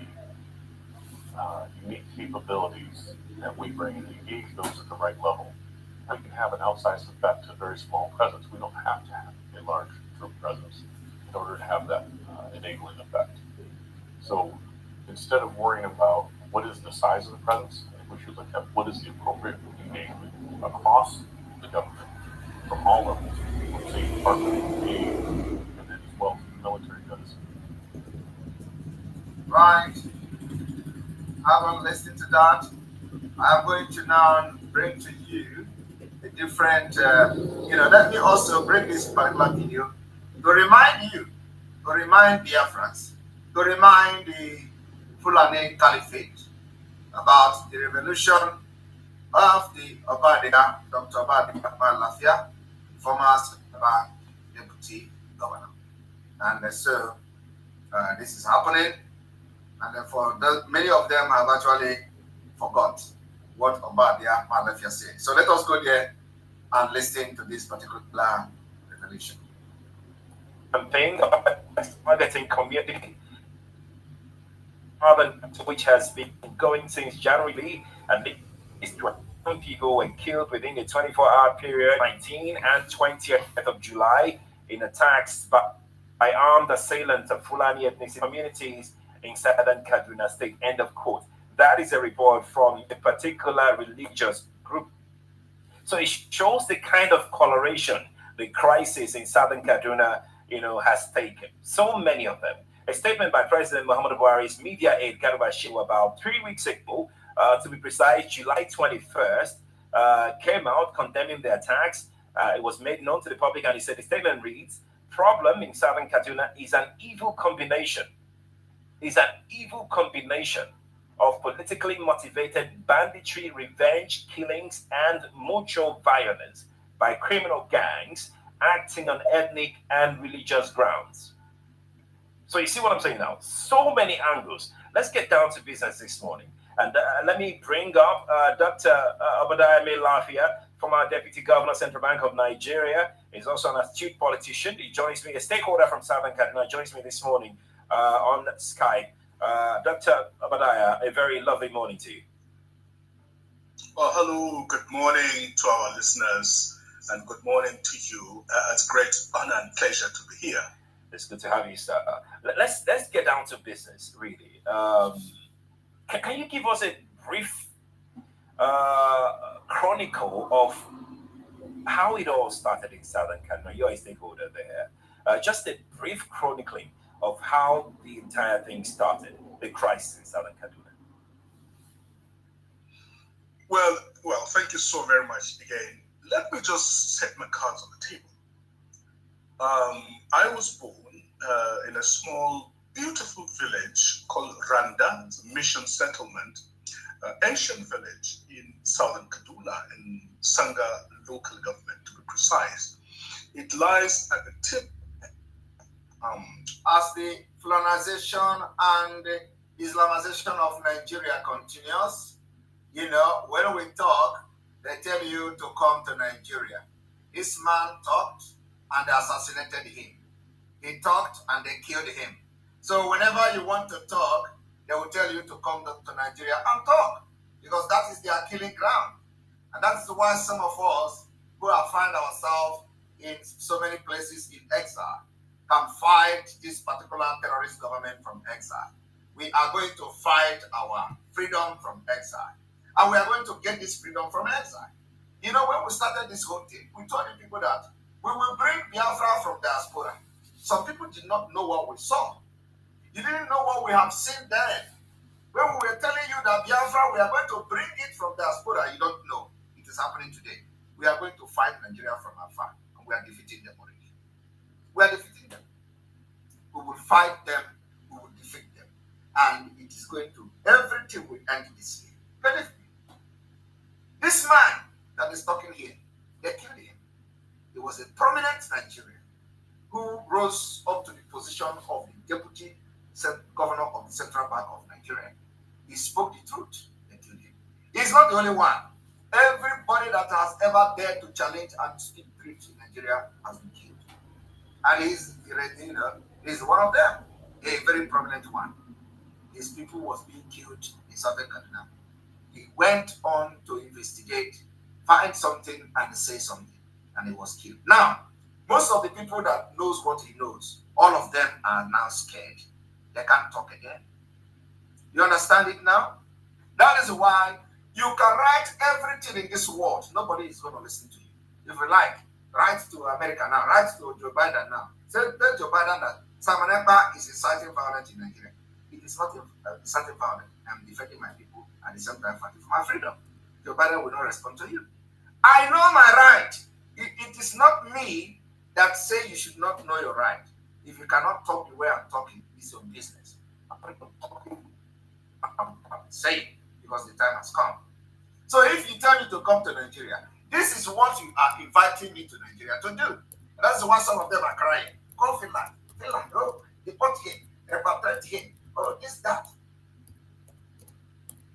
unique capabilities that we bring and engage those at the right level? We can have an outsized effect to a very small presence. We don't have to have a large troop presence in order to have that enabling effect. So instead of worrying about what is the size of the presence, I think we should look at what is the appropriate engagement across the government from all levels, from the State Department, and then as well as the military does. Right. Having listened to that, I'm going to now bring to you a different, let me also bring this particular video to remind Biafrans, to remind the Fulani Caliphate about the revolution of the Obadia, Dr. Obadia Lafia, former deputy governor. And so this is happening, and many of them have actually forgot what Obadia Lafia said. So let us go there and listen to this particular revelation. Campaign targeting community, which has been going since January, at least 20 people were killed within a 24-hour period, 19 and 20th of July, in attacks by armed assailants of Fulani ethnic communities in southern Kaduna State. End of quote. That is a report from a particular religious group. So it shows the kind of coloration the crisis in southern Kaduna, has taken. So many of them. A statement by President Muhammadu Buhari's media aide, Garba Shehu, about 3 weeks ago, to be precise, July 21st, came out condemning the attacks. It was made known to the public, and he said the statement reads, "Problem in southern Kaduna is an evil combination. Of politically motivated banditry, revenge killings, and mutual violence by criminal gangs acting on ethnic and religious grounds." So you see what I'm saying now? So many angles. Let's get down to business this morning. And let me bring up Dr. Obadiah Lafia, former Deputy Governor, Central Bank of Nigeria. He's also an astute politician. He joins me, a stakeholder from Southern Kaduna, joins me this morning on Skype. Dr. Obadiah, a very lovely morning to you. Well, hello, good morning to our listeners, and good morning to you. It's a great honor and pleasure to be here. It's good to have you, sir. Let's get down to business, really. Can you give us a brief chronicle of how it all started in Southern Kaduna? You're a stakeholder there. Just a brief chronicling of how the entire thing started, the crisis in Southern Kaduna. Well, thank you so very much again. Let me just set my cards on the table. I was born in a small, beautiful village called Randa, Mission Settlement, ancient village in southern Kaduna, in Sanga local government, to be precise. It lies at the tip. As the colonization and Islamization of Nigeria continues, when we talk, they tell you to come to Nigeria. This man talked and they assassinated him. He talked and they killed him. So whenever you want to talk, they will tell you to come to Nigeria and talk, because that is their killing ground. And that's why some of us who have found ourselves in so many places in exile can fight this particular terrorist government from exile. We are going to fight our freedom from exile. And we are going to get this freedom from exile. You know, when we started this whole thing, we told the people that we will bring Biafra from diaspora. Some people did not know what we saw. You didn't know what we have seen then. When we were telling you that Biafra, we are going to bring it from diaspora, you don't know. It is happening today. We are going to fight Nigeria from afar, and we are defeating them already. We are defeating them. We will fight them, we will defeat them. And it is going to, everything will end this year. Believe me. This man that is talking here, they killed him. He was a prominent Nigerian who rose up to the position of the deputy governor of the Central Bank of Nigeria. He spoke the truth. They killed him. He's not the only one. Everybody that has ever dared to challenge and speak truth in Nigeria has been killed. And he's one of them, a very prominent one. His people was being killed in Southern Kaduna. He went on to investigate, find something, and say something, and he was killed. Now, most of the people that knows what he knows, all of them are now scared. They can't talk again. You understand it now? That is why you can write everything in this world. Nobody is going to listen to you. If you like, write to America now. Write to Joe Biden now. Tell Joe Biden that Simon Ekpa is inciting violence in Nigeria. It is not inciting violence. I'm defending my people and at the same time fighting for my freedom. Joe Biden will not respond to you. I know my right. It is not me that say you should not know your right. If you cannot talk the way I'm talking, it's your business. I'm saying because the time has come. So if you tell me to come to Nigeria, this is what you are inviting me to Nigeria to do. That's why some of them are crying. Go Finland, oh, deport here, repatriate here, oh, this, that.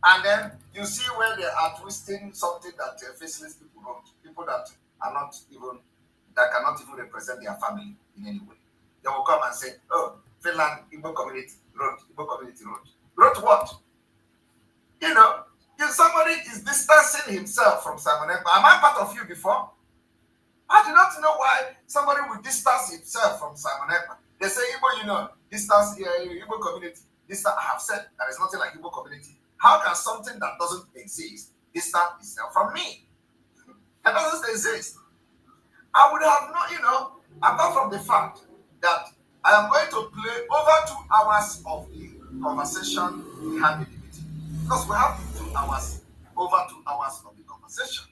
And then you see where they are twisting something that faceless people wrote, people that are not even, that cannot even represent their family in any way. They will come and say, oh, Finland, Igbo community wrote, Igbo community wrote. Wrote what? You know, if somebody is distancing himself from Simon Ekpa, am I part of you before? I do not know why somebody would distance himself from Simon Ekpa. They say, Igbo, you know, distance Igbo community. I have said there is nothing like Igbo community. How can something that doesn't exist distance itself from me? That doesn't exist. I would have not, you know, apart from the fact that I am going to play over 2 hours of the conversation we had in the meeting. Because we have 2 hours, over 2 hours of the conversation,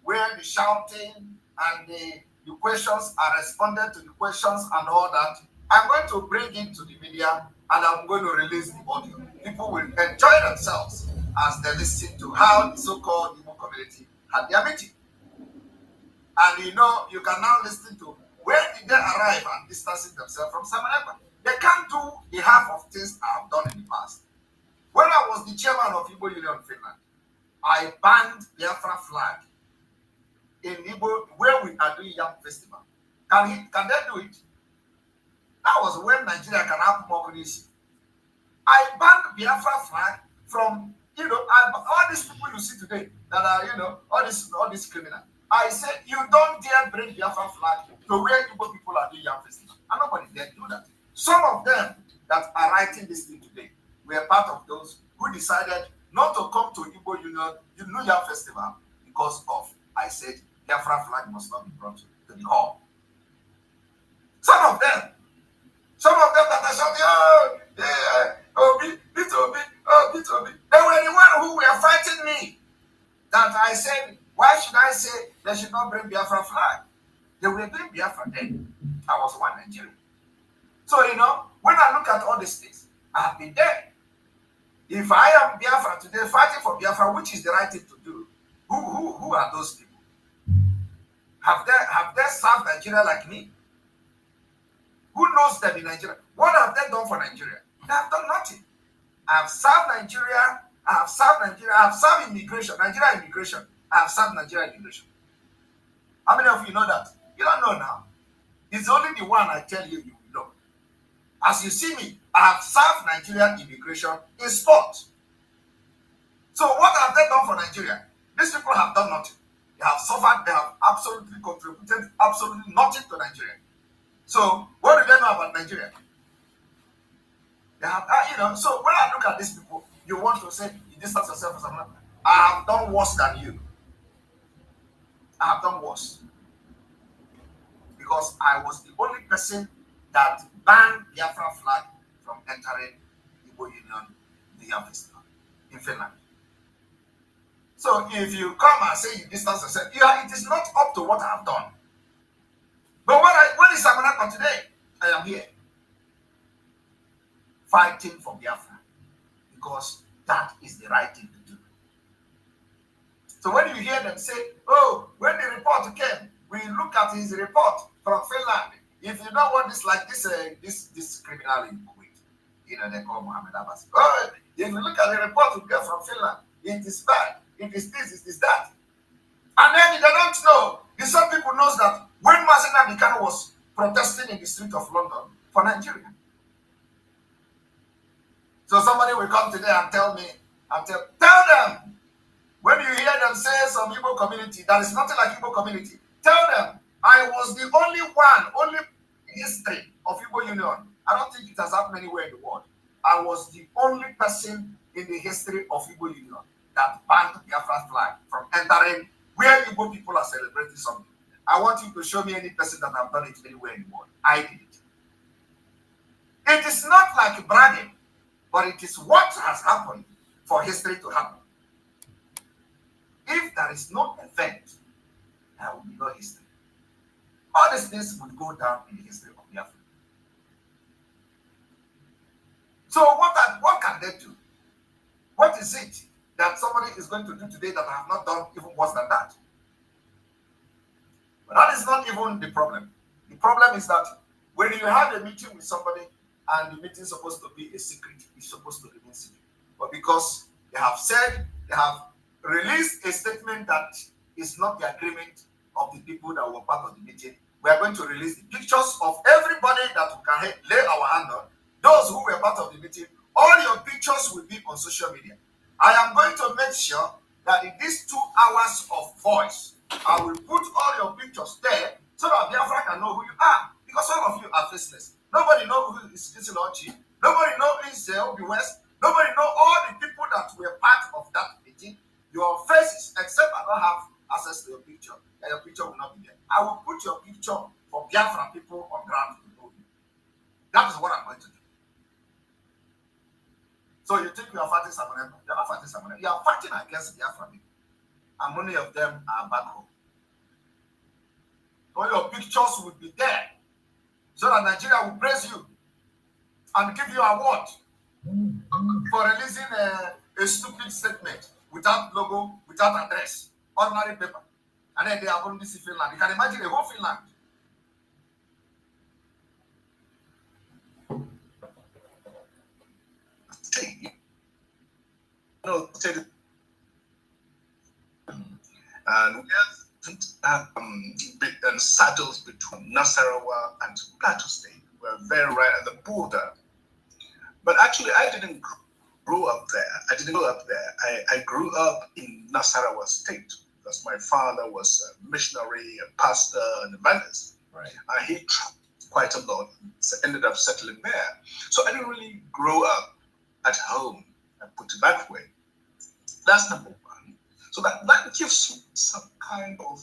where the shouting and the questions are responded to the questions and all that. I'm going to bring it to the media and I'm going to release the audio. People will enjoy themselves as they listen to how the so-called Igbo community had their meeting. And you know, you can now listen to where did they arrive and distancing themselves from Simon Ekpa. They can't do the half of things I have done in the past. When I was the chairman of Igbo Union Finland, I banned Biafra flag in Igbo where we are doing Yam Festival. Can they do it? That was when Nigeria can have democracy. I banned Biafra flag from, you know, all these people you see today that are, you know, all these criminals. I said, you don't dare bring Biafra flag to where Igbo people are doing Yam Festival. And nobody dare do that. Some of them that are writing this thing today were part of those who decided not to come to Igbo Union Yam Festival because of, I said, Biafra flag must not be brought to the hall. Some of them that are shouting, oh, yeah, Obi, beat Obi, oh, beat Obi. They were the one who were fighting me. That I said, why should I say they should not bring Biafra flag? They will bring Biafra then. I was one Nigerian. So, you know, when I look at all these things, I have been there. If I am Biafra today fighting for Biafra, which is the right thing to do, who are those people? Have they served Nigeria like me? Who knows them in Nigeria? What have they done for Nigeria? They have done nothing. I have served Nigeria. I have served immigration, Nigeria immigration. I have served Nigeria immigration. How many of you know that? You don't know now. It's only the one I tell you, you will know. As you see me, I have served Nigerian immigration in sport. So what have they done for Nigeria? These people have done nothing. They have suffered. They have absolutely contributed absolutely nothing to Nigeria. So what do they know about Nigeria? They have, you know. So when I look at these people, you want to say you distance yourself from someone. I have done worse than you. I have done worse. Because I was the only person that banned Biafra flag from entering Igbo Union New Year Festival in Finland. So if you come and say you distance yourself, it is not up to what I have done. But what is Samanaka today? I am here fighting for Biafra because that is the right thing to do. So when you hear them say, oh, when the report came, we look at his report from Finland. If you don't want this like this criminal in Kuwait, they call Mohammed Abbas. Oh, if you look at the report we get from Finland, it is bad. It is this, it is that. And then they don't know. Some people knows that when Mazen Abikano was protesting in the street of London for Nigeria. So somebody will come today and tell me, tell them, when you hear them say some Igbo community, that is nothing like Igbo community, tell them, I was the only history of Igbo Union. I don't think it has happened anywhere in the world. I was the only person in the history of Igbo Union that banned the Biafra flag from entering where Igbo people are celebrating something. I want you to show me any person that have done it anywhere in the world. I did it. It is not like bragging, but it is what has happened for history to happen. If there is no event, there will be no history. All these things will go down in the history of Biafra. So what can they do? What is it that somebody is going to do today that I have not done even worse than that? But that is not even the problem. The problem is that when you have a meeting with somebody and the meeting is supposed to be a secret, it's supposed to remain secret. But because they have released a statement that is not the agreement of the people that were part of the meeting, we are going to release the pictures of everybody that we can lay our hand on. Those who were part of the meeting, all your pictures will be on social media. I am going to make sure that in these 2 hours of voice, I will put all your pictures there so that Biafra can know who you are. Because all of you are faceless. Nobody knows who is Kisilochi. Nobody knows who is Obi West. Nobody knows all the people that were part of that meeting. Your faces, except I don't have access to your picture, and your picture will not be there. I will put your picture for Biafra people on ground to know you. That is what I'm going to do. So you think you are fighting someone else? You are not fighting someone else. You are fighting against Biafra people. And many of them are back home. So your pictures will be there. So that Nigeria will praise you and give you an award for releasing a stupid statement without logo, without address, ordinary paper. And then they are going to see Finland. You can imagine a whole Finland. And we have saddles between Nasarawa and Plateau State. We're very right at the border. But actually, I didn't grow up there. I grew up in Nasarawa State because my father was a missionary, a pastor, and a evangelist. Right. And he traveled quite a lot, so ended up settling there. So I didn't really grow up at home, I put it that way. That's number one. So that gives me some kind of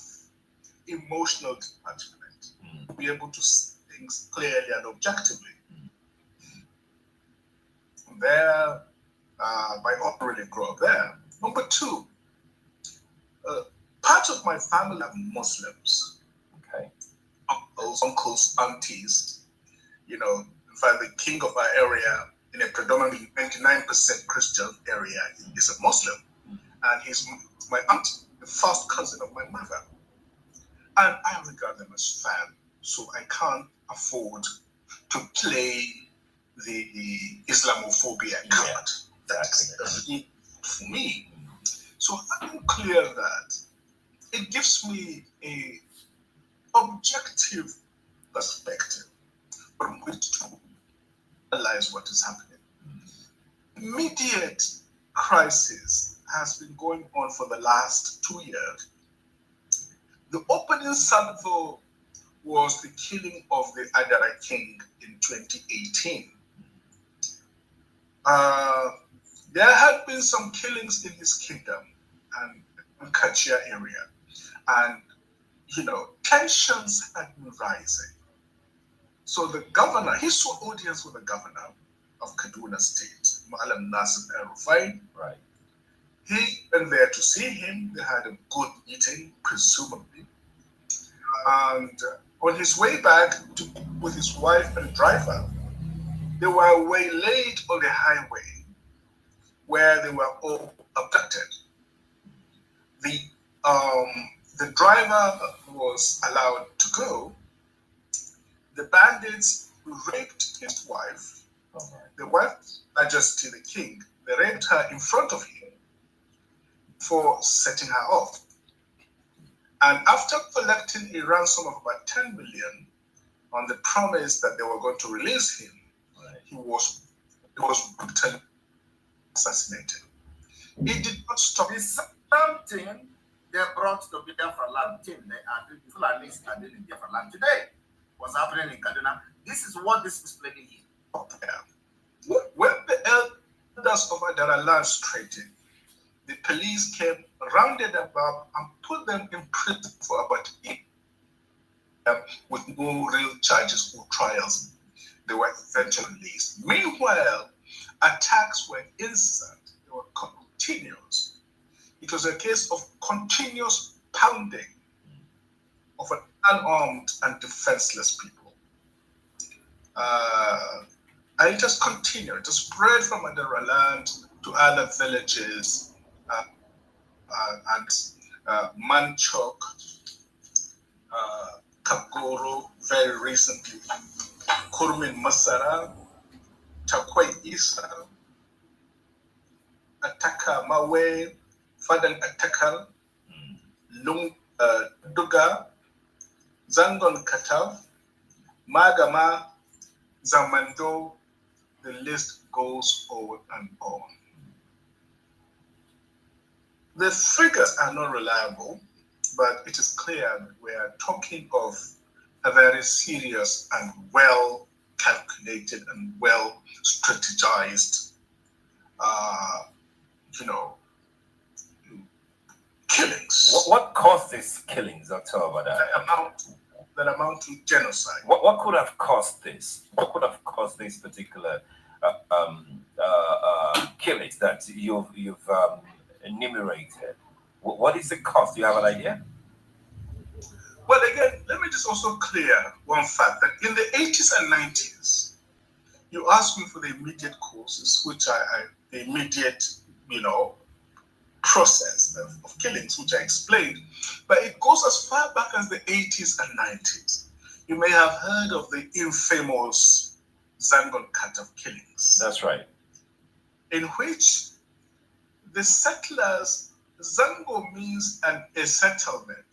emotional detachment to be able to see things clearly and objectively. There, my uncle really grew up there. Number two, part of my family are Muslims. Okay. Uncles, aunties. In fact, the king of our area, in a predominantly 99% Christian area, is a Muslim. And he's my aunt, the first cousin of my mother. And I regard them as family. So I can't afford to play the Islamophobia card. That's for me. So I'm clear that it gives me a objective perspective from which to analyze what is happening. Immediate crisis has been going on for the last 2 years. The opening salvo was the killing of the Adara King in 2018. There had been some killings in his kingdom and Kachia area. And tensions had been rising. So the governor, he sought audience with the governor of Kaduna State, Malam Nasir El-Rufai. Right. He went there to see him. They had a good meeting, presumably. And on his way back with his wife and driver, they were waylaid on the highway where they were all abducted. The driver was allowed to go. The bandits raped his wife. The wife, Majesty the King, they raped her in front of him for setting her off. And after collecting a ransom of about 10 million on the promise that they were going to release him, he was brutally assassinated. It did not stop. The same thing they brought to Biafra land, the Fulanis are doing in Biafra land today, was happening in Kaduna. This is what this is playing here. When the elders of Adara land straightened, the police came, rounded them up, and put them in prison for about 8 years with no real charges or trials. They were eventually released. Meanwhile, attacks were incessant. They were continuous. It was a case of continuous pounding of an unarmed and defenseless people. And it just continued to spread from Adara land to other villages, and Manchok, Kapgoro, very recently, Kurmin Masara, Takwai Isa, Ataka Mawe, Fadan Atakal, Lung Duga, Zangon Katav, Magama, Zamando, the list goes on and on. The figures are not reliable, but it is clear that we are talking of a very serious and well calculated and well strategized, killings. What caused these killings, Dr. Obada? That amount to genocide. What could have caused this? What could have caused these particular killings that you've enumerated? What is the cause? Do you have an idea? Well, again, let me just also clear one fact that in the 80s and 90s, you asked me for the immediate causes, which the immediate, process of killings, which I explained. But it goes as far back as the 80s and 90s. You may have heard of the infamous Zangon Kataf killings. That's right. In which the settlers, Zango means a settlement.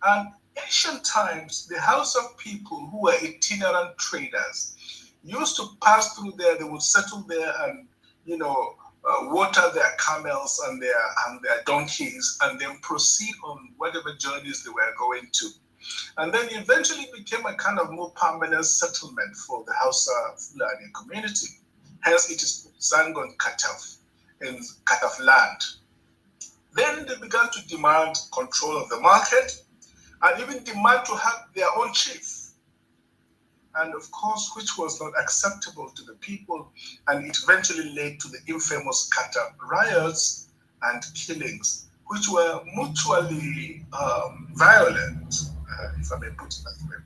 And ancient times, the Hausa people who were itinerant traders used to pass through there. They would settle there and, water their camels and their donkeys, and then proceed on whatever journeys they were going to. And then eventually became a kind of more permanent settlement for the Hausa Fulani community. Hence, it is Zangon Kataf, in Kataf land. Then they began to demand control of the market and even demand to have their own chief. And of course, which was not acceptable to the people, and it eventually led to the infamous Kataf riots and killings, which were mutually violent, if I may put it that way.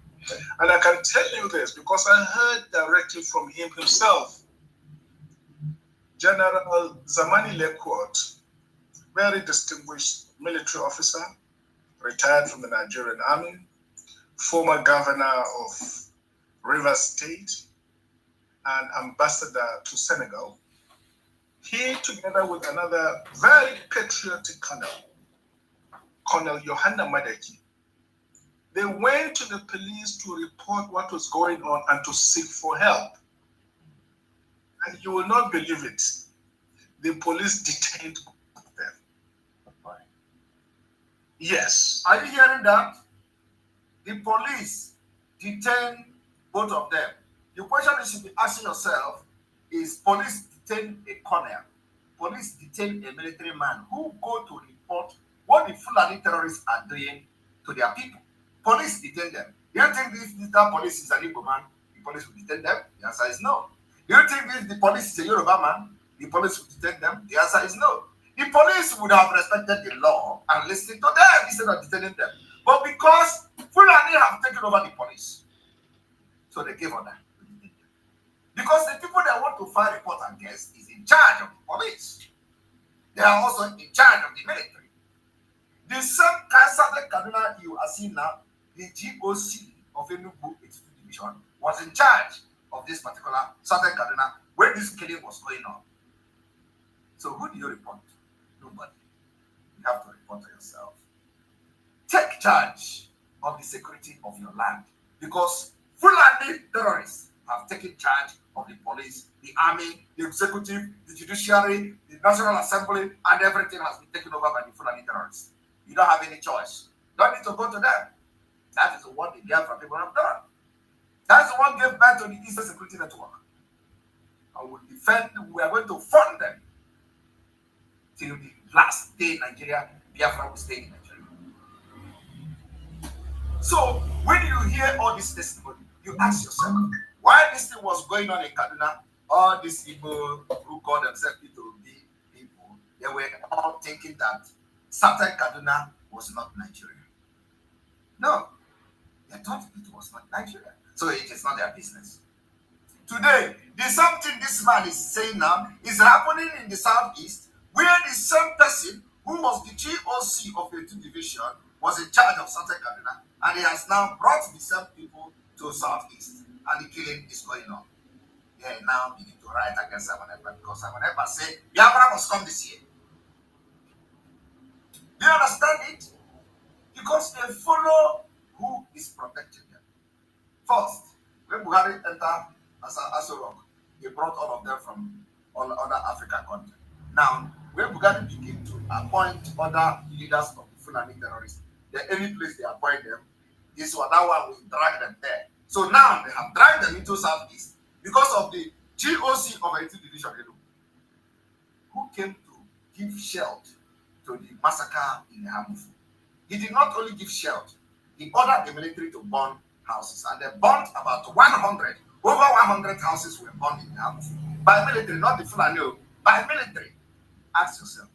And I can tell you this because I heard directly from him himself. General Zamani Lekwot, very distinguished military officer, retired from the Nigerian army, former governor of Rivers State, and ambassador to Senegal. He, together with another very patriotic Colonel Johanna Madeki, they went to the police to report what was going on and to seek for help. And you will not believe it. The police detained them. Yes. Are you hearing that? The police detained both of them. The question you should be asking yourself is, police detain a colonel, police detain a military man who go to report what the Fulani terrorists are doing to to their people. Police detain them. Do you think if that police is an Igbo man, the police will detain them? The answer is no. Do you think if the police is a Yoruba man, the police will detain them? The answer is no. The police would have respected the law and listened to them instead of detaining them. But because Fulani have taken over the police, so they gave order. Because the people that want to file report against is in charge of the police. They are also in charge of the military. The same Southern Kaduna you are seeing now, the GOC of Enugu Division was in charge of this particular Southern Kaduna when this killing was going on. So who do you report? Nobody. You have to report to yourself. Take charge of the security of your land, because Fulani terrorists have taken charge of the police, the army, the executive, the judiciary, the National Assembly, and everything has been taken over by the Fulani terrorists. You don't have any choice. You don't need to go to them. That is what the Biafra people have done. That's what gave birth to the Eastern Security Network. And we are going to fund them till the last day Nigeria, Biafra will stay in Nigeria. So when you hear all this testimony, you ask yourself, why this thing was going on in Kaduna? All these people who call themselves to be people, they were all thinking that Southern Kaduna was not Nigeria. No, they thought it was not Nigeria. So it is not their business. Today, the same thing this man is saying now is happening in the southeast, where the same person who was the GOC of the 2 division was in charge of Southern Kaduna, and he has now brought the same people to southeast, and the killing is going on. They now begin to write against Simon Ekpa, because Simon Ekpa said Biafra must come this year. Do you understand it? Because they follow who is protecting them. First, when Buhari entered as a rock, he brought all of them from all other African countries. Now, when Buhari began to appoint other leaders of the Fulani terrorists, any place they appoint them, this one, that one will drag them there. So now they have dragged them into southeast because of the GOC of 18th Division, who came to give shelter to the massacre in Hamufu. He did not only give shelter, he ordered the military to burn houses, and they burnt about 100. Over 100 houses were burned in Hamufu by military, not the Fulani, by military. Ask yourself,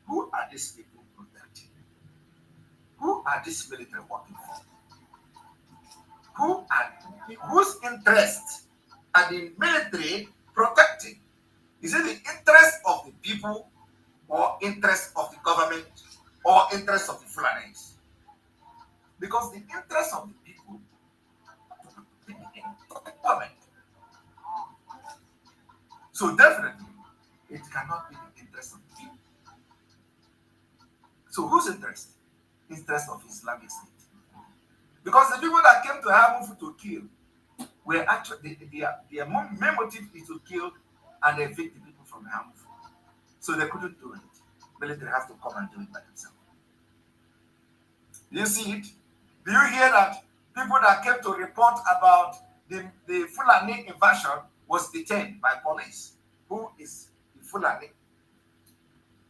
who are these people protecting? Who are these military working for? Whose interests are the military protecting? Is it the interest of the people, or interest of the government, or interest of the Fulanis? Because the interest of the people is the government. So definitely, it cannot be the interest of the people. So whose interest? Interest of Islamic State. Because the people that came to Hamufu to kill were actually, their main motive is to kill and evict the people from Hamufu. So they couldn't do it. Military have to come and do it by themselves. Do you see it? Do you hear that people that came to report about the Fulani invasion was detained by police? Who is the Fulani?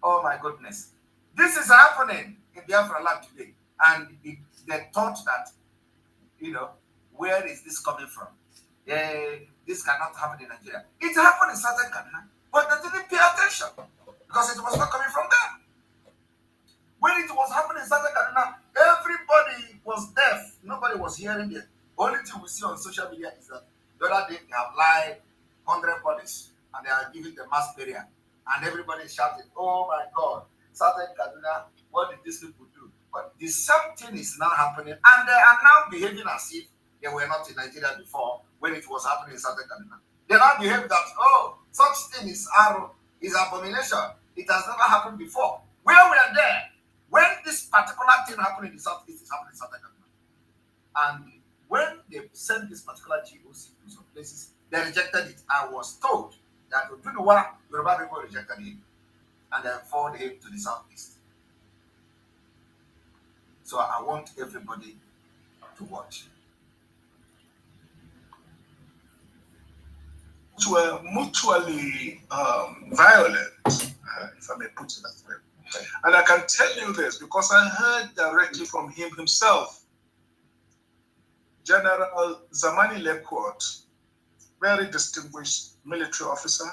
Oh my goodness. This is happening in Biafra land today. And they thought that, where is this coming from? This cannot happen in Nigeria. It happened in Southern Kaduna, but they didn't pay attention because it was not coming from them. When it was happening in Southern Kaduna, everybody was deaf. Nobody was hearing it. Only thing we see on social media is that the other day they have lied 100 bodies and they are giving the mass burial. And everybody is shouting, oh my God, Southern Kaduna, what did these people do? But the same thing is now happening, and they are now behaving as if they were not in Nigeria before when it was happening in Southern Kaduna. They now behave that, oh, such thing is abomination. It has never happened before. We were there when this particular thing happened in the southeast, is happening in Southern Kaduna. And when they sent this particular GOC to some places, they rejected it. I was told that Oduduwa, Yoruba people rejected it, and then forwarded him to the southeast. So I want everybody to watch. Were mutually violent, if I may put it that way. And I can tell you this because I heard directly from him himself. General Zamani Lekwot, very distinguished military officer,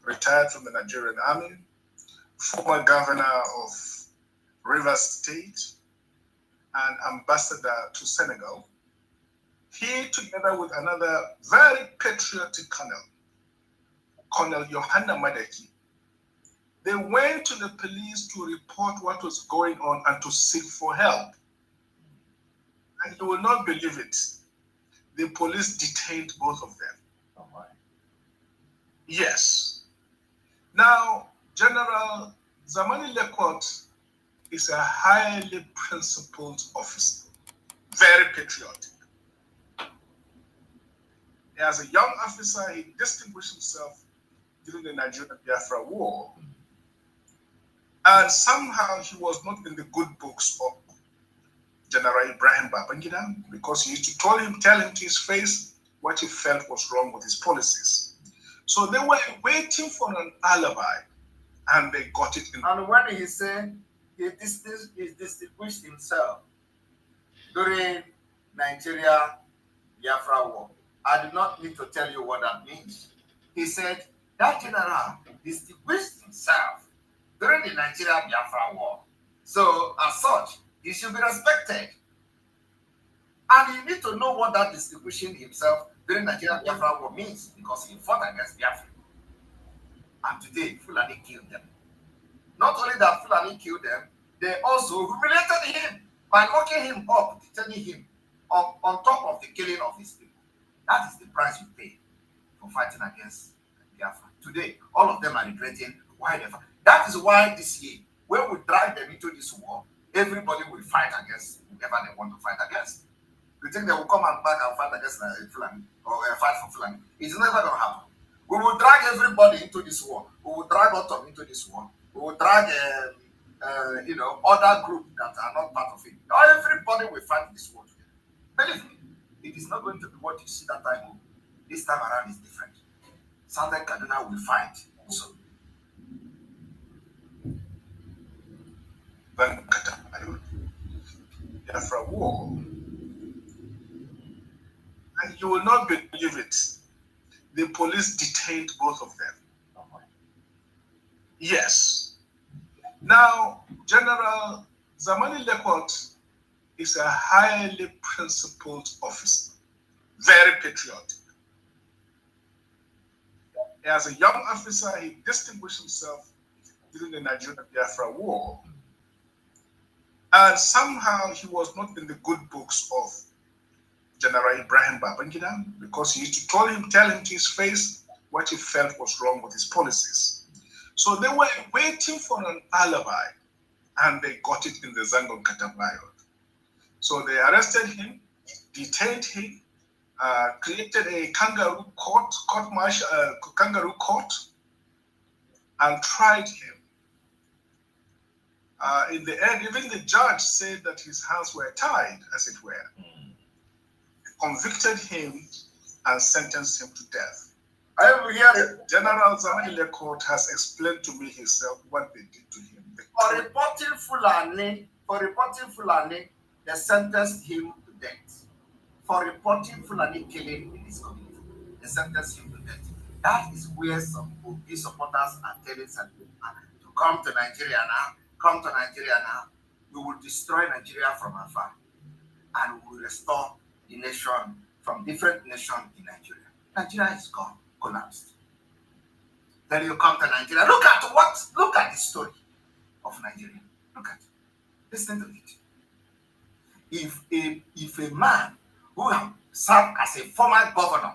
retired from the Nigerian army, former governor of Rivers State, and ambassador to Senegal. He, together with another very patriotic colonel, Colonel Johanna Madeki, they went to the police to report what was going on and to seek for help. And you will not believe it. The police detained both of them. Oh my. Yes. Now, General Zamani Lekwot is a highly principled officer, very patriotic. As a young officer, he distinguished himself during the Nigeria Biafra War. And somehow he was not in the good books of General Ibrahim Babangida because he used to tell him to his face what he felt was wrong with his policies. So they were waiting for an alibi and they got it in. And when he said he distinguished himself during Nigeria Biafra War, I do not need to tell you what that means. He said that general distinguished himself during the Nigeria Biafra War. So, as such, he should be respected. And you need to know what that distinguishing himself during Nigeria Biafra War means because he fought against Biafra. And today, Fulani killed them. Not only that Fulani killed them, they also humiliated him by locking him up, detaining him on top of the killing of his people. That is the price you pay for fighting against Biafra. Today, all of them are regretting why they fought. That is why this year, when we drive them into this war, everybody will fight against whoever they want to fight against. You think they will come and back and fight against Fulani or fight for Fulani? It's never going to happen. We will drag everybody into this war. We will drag Otom into this war. We will drag, other groups that are not part of it. Everybody will fight this war together. Believe me, it is not going to be what you see that time. This time around is different. Southern Kaduna will fight also. Biafra War. And you will not believe it. The police detained both of them. Oh my. Yes. Now, General Zamani Lekwot is a highly principled officer, very patriotic. As a young officer, he distinguished himself during the Nigeria Biafra War. And somehow he was not in the good books of General Ibrahim Babangida because he used to tell him to his face what he felt was wrong with his policies. So they were waiting for an alibi and they got it in the Zangon Katabayot. So they arrested him, detained him, created a kangaroo court, kangaroo court, and tried him. In the end, even the judge said that his hands were tied, as it were. Convicted him and sentenced him to death. General Zamani Lekwot has explained to me himself what they did to him. For reporting Fulani, they sentenced him to death. For reporting Fulani killing in his community, they sentenced him to death. That is where some Obi supporters are telling some people to come to Nigeria now. Come to Nigeria now. We will destroy Nigeria from afar. And we will restore the nation from different nations in Nigeria. Nigeria is gone, collapsed. Then you come to Nigeria. Look at the story of Nigeria. Look at it. Listen to it. If a man who served as a former governor,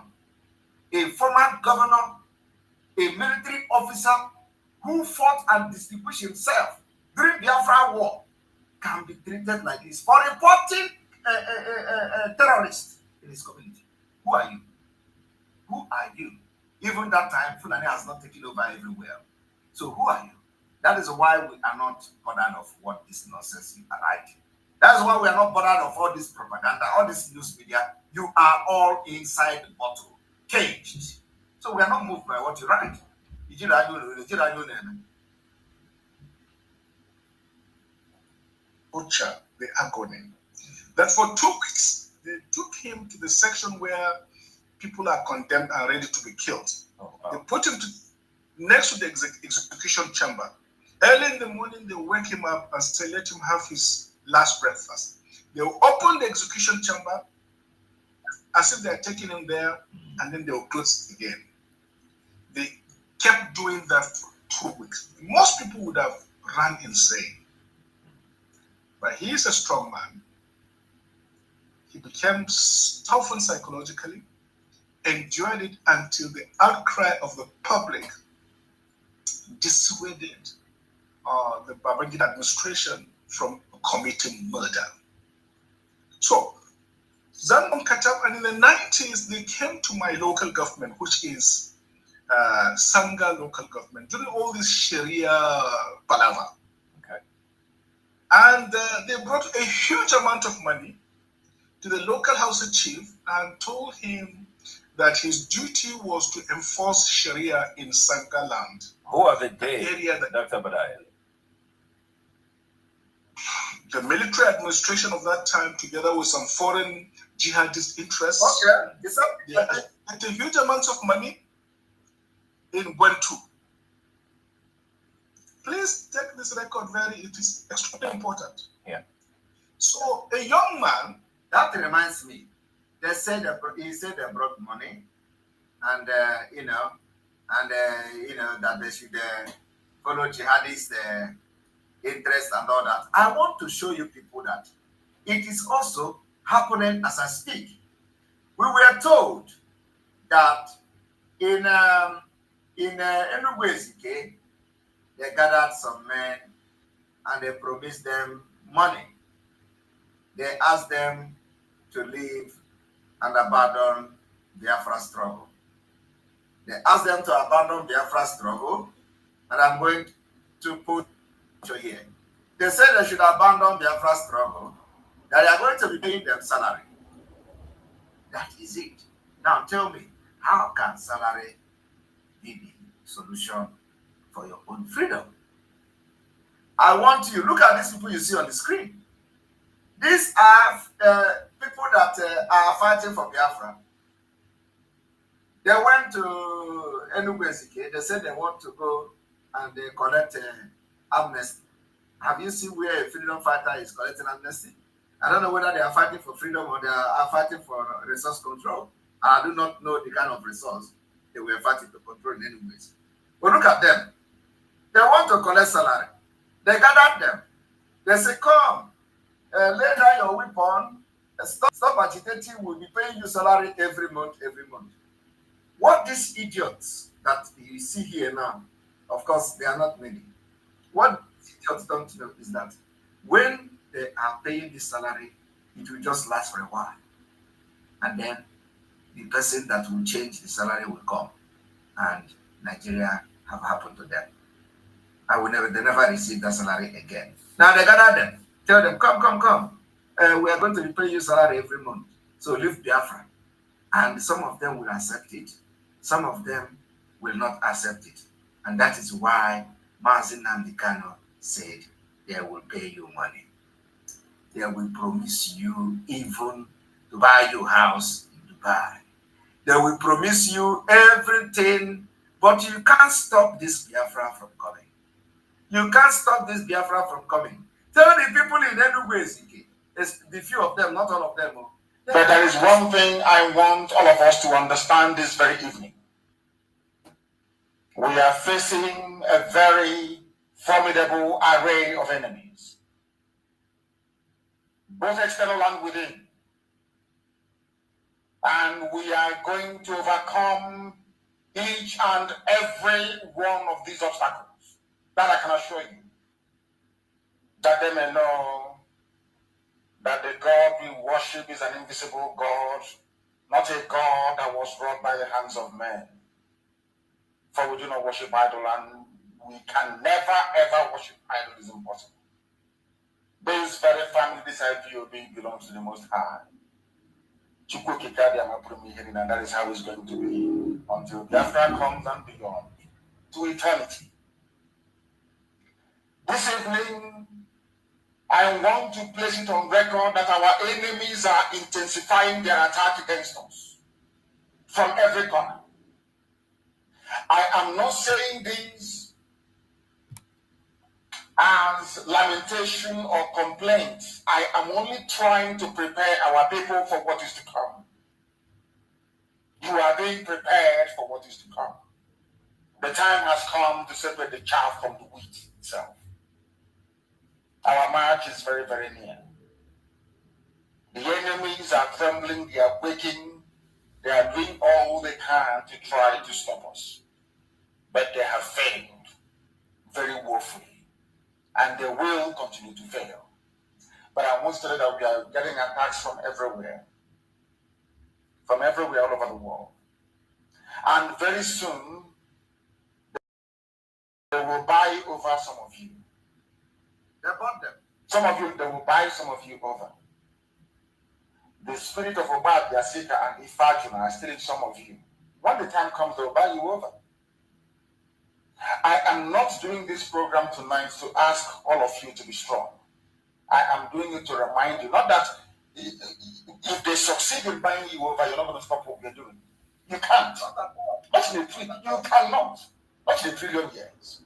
a military officer who fought and distinguished himself during Biafra War can be treated like this for reporting terrorists in his community. Who are you? Who are you? Even that time, Fulani has not taken over everywhere. So who are you? That is why we are not bothered of what this nonsense you are writing. That's why we are not bothered of all this propaganda, all this news media. You are all inside the bottle, caged. So we are not moved by what you write. torture, the agony. That for 2 weeks, they took him to the section where people are condemned and ready to be killed. Oh, wow. They put him next to the execution chamber. Early in the morning, they wake him up and say, let him have his last breakfast. They will open the execution chamber as if they're taking him there, and then they will close it again. They kept doing that for 2 weeks. Most people would have run insane. But he is a strong man. He became toughened psychologically, enjoyed it until the outcry of the public dissuaded the Babangida administration from committing murder. So, Zangon Katab, and in the 90s, they came to my local government, which is Sanga local government, during all this Sharia palaver. Okay. And they brought a huge amount of money to the local house chief and told him that his duty was to enforce Sharia in Sanga land. Who are the they, area that Dr. Badai? the military administration of that time, together with some foreign jihadist interests, they had a huge amount of money in Gwentu. Please take this record it is extremely important. Yeah. So a young man. That reminds me. He said they brought money, and that they should follow jihadist interest and all that. I want to show you people that it is also happening as I speak. We were told that in Enugu, they gathered some men and they promised them money. They asked them to leave and abandon Biafra struggle. They asked them to abandon Biafra struggle, and I'm going to put here. They said they should abandon Biafra struggle, that they are going to be paying them salary. That is it. Now tell me, how can salary be the solution for your own freedom? I want you, look at these people you see on the screen. These are people that are fighting for Biafra. They went to Enugu. They said they want to go and they collect amnesty. Have you seen where a freedom fighter is collecting amnesty? I don't know whether they are fighting for freedom or they are fighting for resource control. I do not know the kind of resource they were fighting to control in any ways. But look at them. They want to collect salary. They gathered them. They say, come, lay down your weapon, stop agitating, we'll be paying you salary every month. What these idiots that you see here now, of course, they are not many. What idiots don't know is that when they are paying this salary, it will just last for a while. And then the person that will change the salary will come. And Nigeria have happened to them. They never receive that salary again. Now they gather them, tell them, come. We are going to pay you salary every month. So leave Biafra. And some of them will accept it. Some of them will not accept it. And that is why Mazi Nnamdi Kanu said they will pay you money. They will promise you even to buy your house in Dubai. They will promise you everything, but you can't stop this Biafra from coming. You can't stop this Biafra from coming. Tell the people in Enugu, the few of them, not all of them. But there is one thing I want all of us to understand this very evening. We are facing a very formidable array of enemies, both external and within. And we are going to overcome each and every one of these obstacles. That I can assure you. That they may know that the God we worship is an invisible God, not a God that was wrought by the hands of men. For we do not worship idol, and we can never ever worship idol. Is impossible. This very family, this IPOB, belongs to the Most High. And that is how it's going to be until Biafra comes and beyond to eternity. This evening, I want to place it on record that our enemies are intensifying their attack against us from every corner. I am not saying this as lamentation or complaint. I am only trying to prepare our people for what is to come. You are being prepared for what is to come. The time has come to separate the chaff from the wheat itself. Our march is very, very near. The enemies are trembling, they are quaking, they are doing all they can to try to stop us. But they have failed very woefully, and they will continue to fail. But I want to tell you that we are getting attacks from everywhere all over the world. And very soon, they will buy over some of you. They bought them. Some of you, they will buy some of you over. The spirit of Obad, Yasika, and Ifajuna are still in some of you. When the time comes, they will buy you over. I am not doing this program tonight to ask all of you to be strong. I am doing it to remind you, not that if they succeed in buying you over, you're not going to stop what you're doing. You can't. Not in a trillion. You cannot. Not in a trillion years.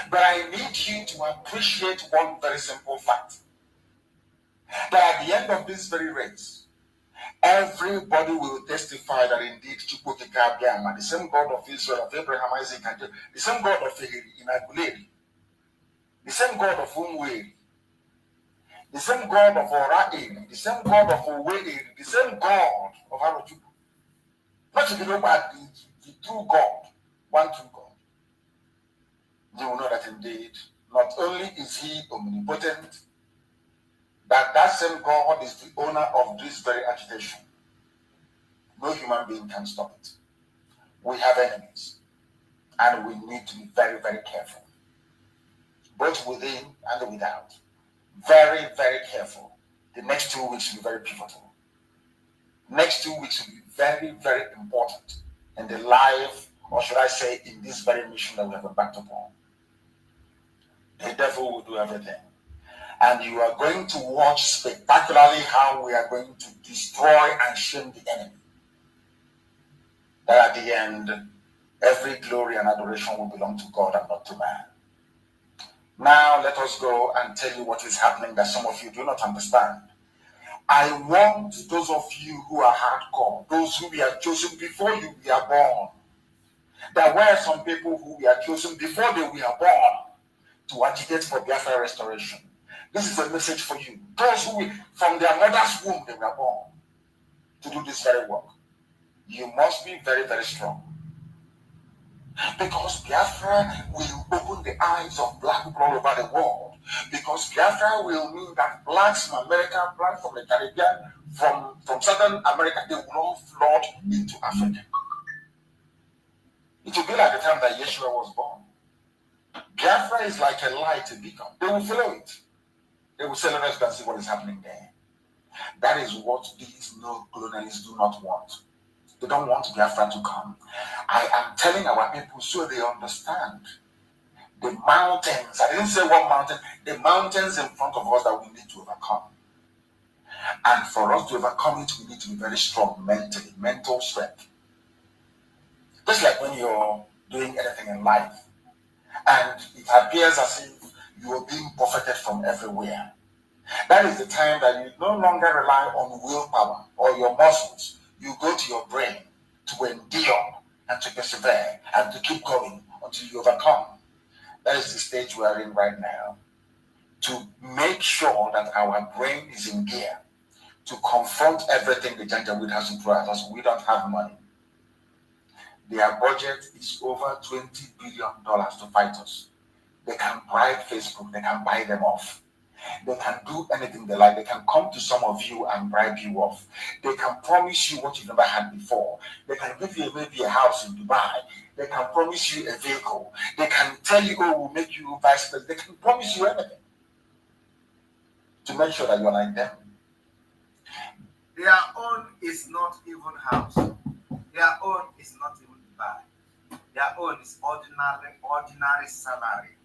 But I need you to appreciate one very simple fact. That at the end of this very race, everybody will testify that indeed Chukwukika, the same God of Israel, of Abraham, Isaac, and Jacob, the same God of Inaguleri, the same God of Umweri, the same God of Oraim, the same God of Oweri, the same God of Arochukwu. Not to be known by the true God, one true God. You will know that indeed, not only is he omnipotent, that same God is the owner of this very agitation. No human being can stop it. We have enemies, and we need to be very, very careful, both within and without. Very, very careful. The next 2 weeks will be very pivotal. Next 2 weeks will be very, very important in the life, or should I say, in this very mission that we have embarked upon. The devil will do everything. And you are going to watch spectacularly how we are going to destroy and shame the enemy. That at the end, every glory and adoration will belong to God and not to man. Now let us go and tell you what is happening that some of you do not understand. I want those of you who are hardcore, those who were chosen before you were born. There were some people who were chosen before they were born to agitate for Biafra restoration. This is a message for you. Those who, from their mother's womb, they were born to do this very work. You must be very, very strong. Because Biafra will open the eyes of black people all over the world. Because Biafra will mean that blacks from America, blacks from the Caribbean, from Southern America, they will all flood into Africa. It will be like the time that Yeshua was born. Biafra is like a light, a beacon. They will follow it. They will say, let us go and see what is happening there. That is what these no-colonialists do not want. They don't want Biafra to come. I am telling our people so they understand the mountains. I didn't say one mountain. The mountains in front of us that we need to overcome. And for us to overcome it, we need to be very strong mentally, mental strength. Just like when you're doing anything in life, and it appears as if you are being buffeted from everywhere. That is the time that you no longer rely on willpower or your muscles. You go to your brain to endure and to persevere and to keep going until you overcome. That is the stage we are in right now. To make sure that our brain is in gear to confront everything the Janjaweed has to throw at us. We don't have money. Their budget is over $20 billion to fight us. They can bribe Facebook. They can buy them off. They can do anything they like. They can come to some of you and bribe you off. They can promise you what you've never had before. They can give you maybe a house in Dubai. They can promise you a vehicle. They can tell you, oh, we'll make you vice president. They can promise you anything to make sure that you're like them. Their own is not even house. Their own is not even Dubai. Their own is ordinary salary.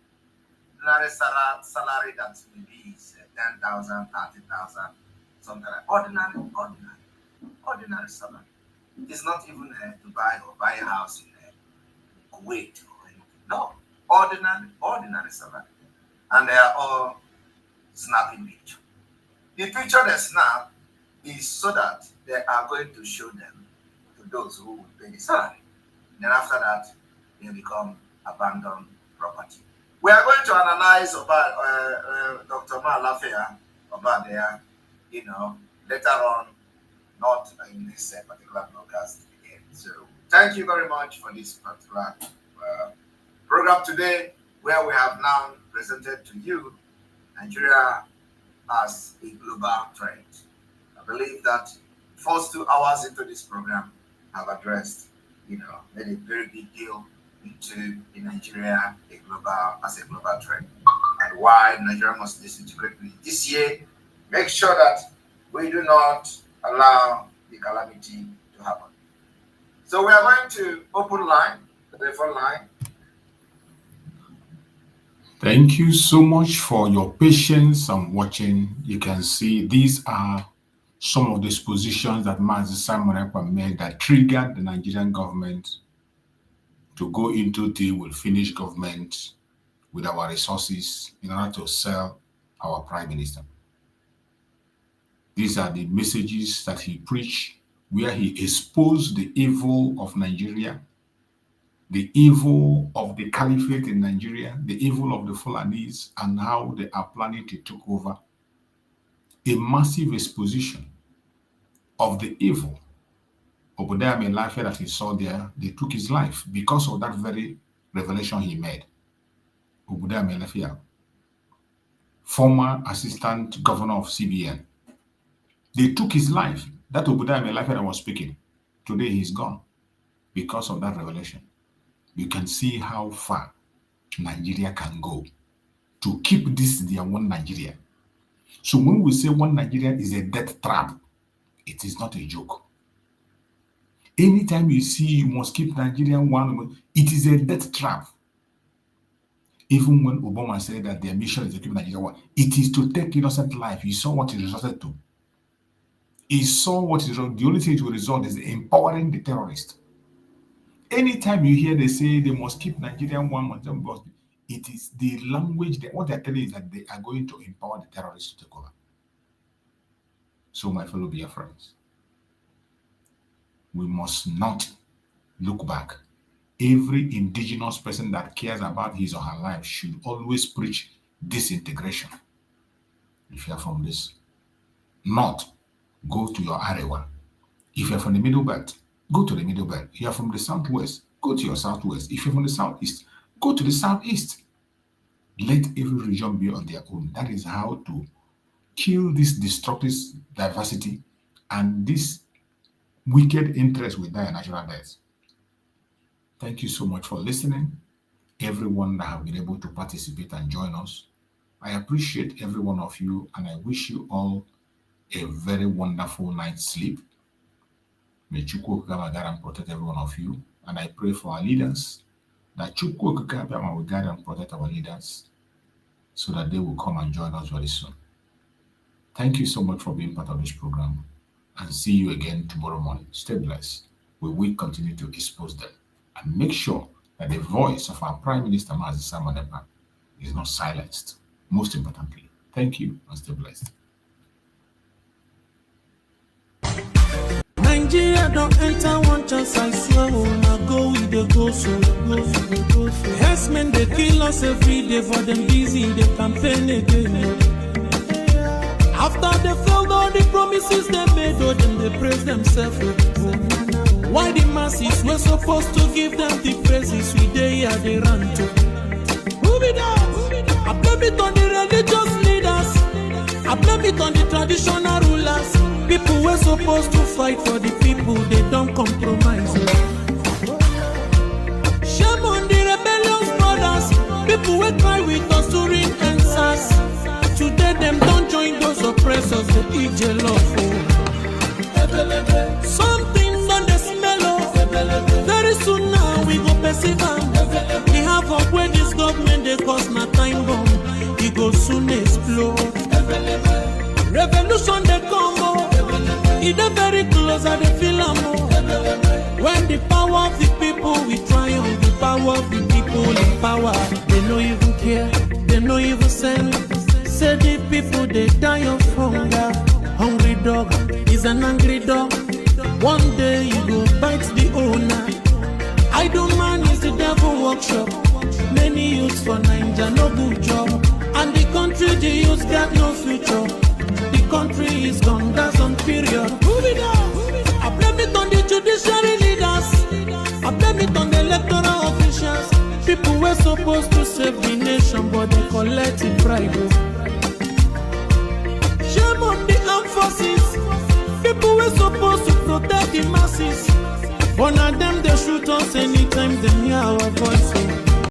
ordinary salary that maybe is 10,000, 30,000, something like ordinary salary. It's not even to buy a house in Kuwait or anything. No, ordinary salary. And they are all snapping picture. The picture they snap is so that they are going to show them to those who will pay the salary. Then after that, they become abandoned property. We are going to analyze about Dr. Malafia about there, later on, not in this particular broadcast again. So thank you very much for this particular program today, where we have now presented to you Nigeria as a global threat. I believe that first 2 hours into this program have addressed, made a very big deal into the Nigeria as a global threat, and why Nigeria must disintegrate this year. Make sure that we do not allow the calamity to happen. So we are going to open the phone line. Thank you so much for your patience and watching. You can see these are some of these positions that Mazi Simon Ekpa made that triggered the Nigerian government to go into deal with Finnish government with our resources in order to sell our prime minister. These are the messages that he preached, where he exposed the evil of Nigeria, the evil of the caliphate in Nigeria, the evil of the Fulanese, and how they are planning to take over. A massive exposition of the evil. Oduduwa in life that he saw there, they took his life because of that very revelation he made. Oduduwa, former assistant governor of CBN. They took his life. That Oduduwa that was speaking. Today he's gone because of that revelation. You can see how far Nigeria can go to keep this their one Nigeria. So when we say one Nigeria is a death trap, it is not a joke. Anytime you see you must keep Nigeria one, it is a death trap. Even when Obama said that their mission is to keep Nigeria one, it is to take innocent life. You saw what it resulted to. He saw what is wrong. The only thing it will result is empowering the terrorists. Anytime you hear they say they must keep Nigeria one, it is the language that what they're telling is that they are going to empower the terrorists to take over. So, my fellow Biafrans, we must not look back. Every indigenous person that cares about his or her life should always preach disintegration. If you are from this north, go to your Arewa. If you are from the middle belt, go to the middle belt. If you are from the southwest, go to your southwest. If you're from the southeast, go to the southeast. Let every region be on their own. That is how to kill this destructive diversity and this wicked interest with their natural deaths. Thank you so much for listening. Everyone that have been able to participate and join us. I appreciate every one of you, and I wish you all a very wonderful night's sleep. May Chukwu Okike guide and protect every one of you. And I pray for our leaders, that Chukwu Okike will guide and protect our leaders so that they will come and join us very soon. Thank you so much for being part of this program, and see you again tomorrow morning. Stay blessed. We will continue to expose them and make sure that the voice of our Prime Minister, Mazi Simon Ekpa, is not silenced. Most importantly, thank you and stay blessed. Nigeria don't enter one chance, I swear, now go with the go so. Yes, men, they kill us every day for them busy, they campaign again. After they failed all the promises they made, oh, then they praise themselves. Why the masses were supposed to give them the praises we they here they run to? Move it up. I blame it on the religious leaders. I blame it on the traditional rulers. People were supposed to fight for the people, they don't compromise. Shame on the rebellious brothers. People will cry with us during answers. Today them don't join those oppressors, they eat jollof. Something on the smell of. Very soon now we go perceive. We have up where this government they cause my time bomb. blow. Revolution they come, it is very close and they feel more. When the power of the people we triumph, the power of the people in power, they no even care, they no even send. Say the people they die of hunger. Hungry dog is an angry dog. One day you go bite the owner. Idle man is the devil workshop. Many youths for Niger no good job, and the country the youths got no future. The country is gone, that's on period. I blame it on the judiciary leaders. I blame it on the electoral officials. People were supposed to save the nation, but they collect it bribe. Shame on the armed forces. People were supposed to protect the masses. But now them they shoot us anytime they hear our voices.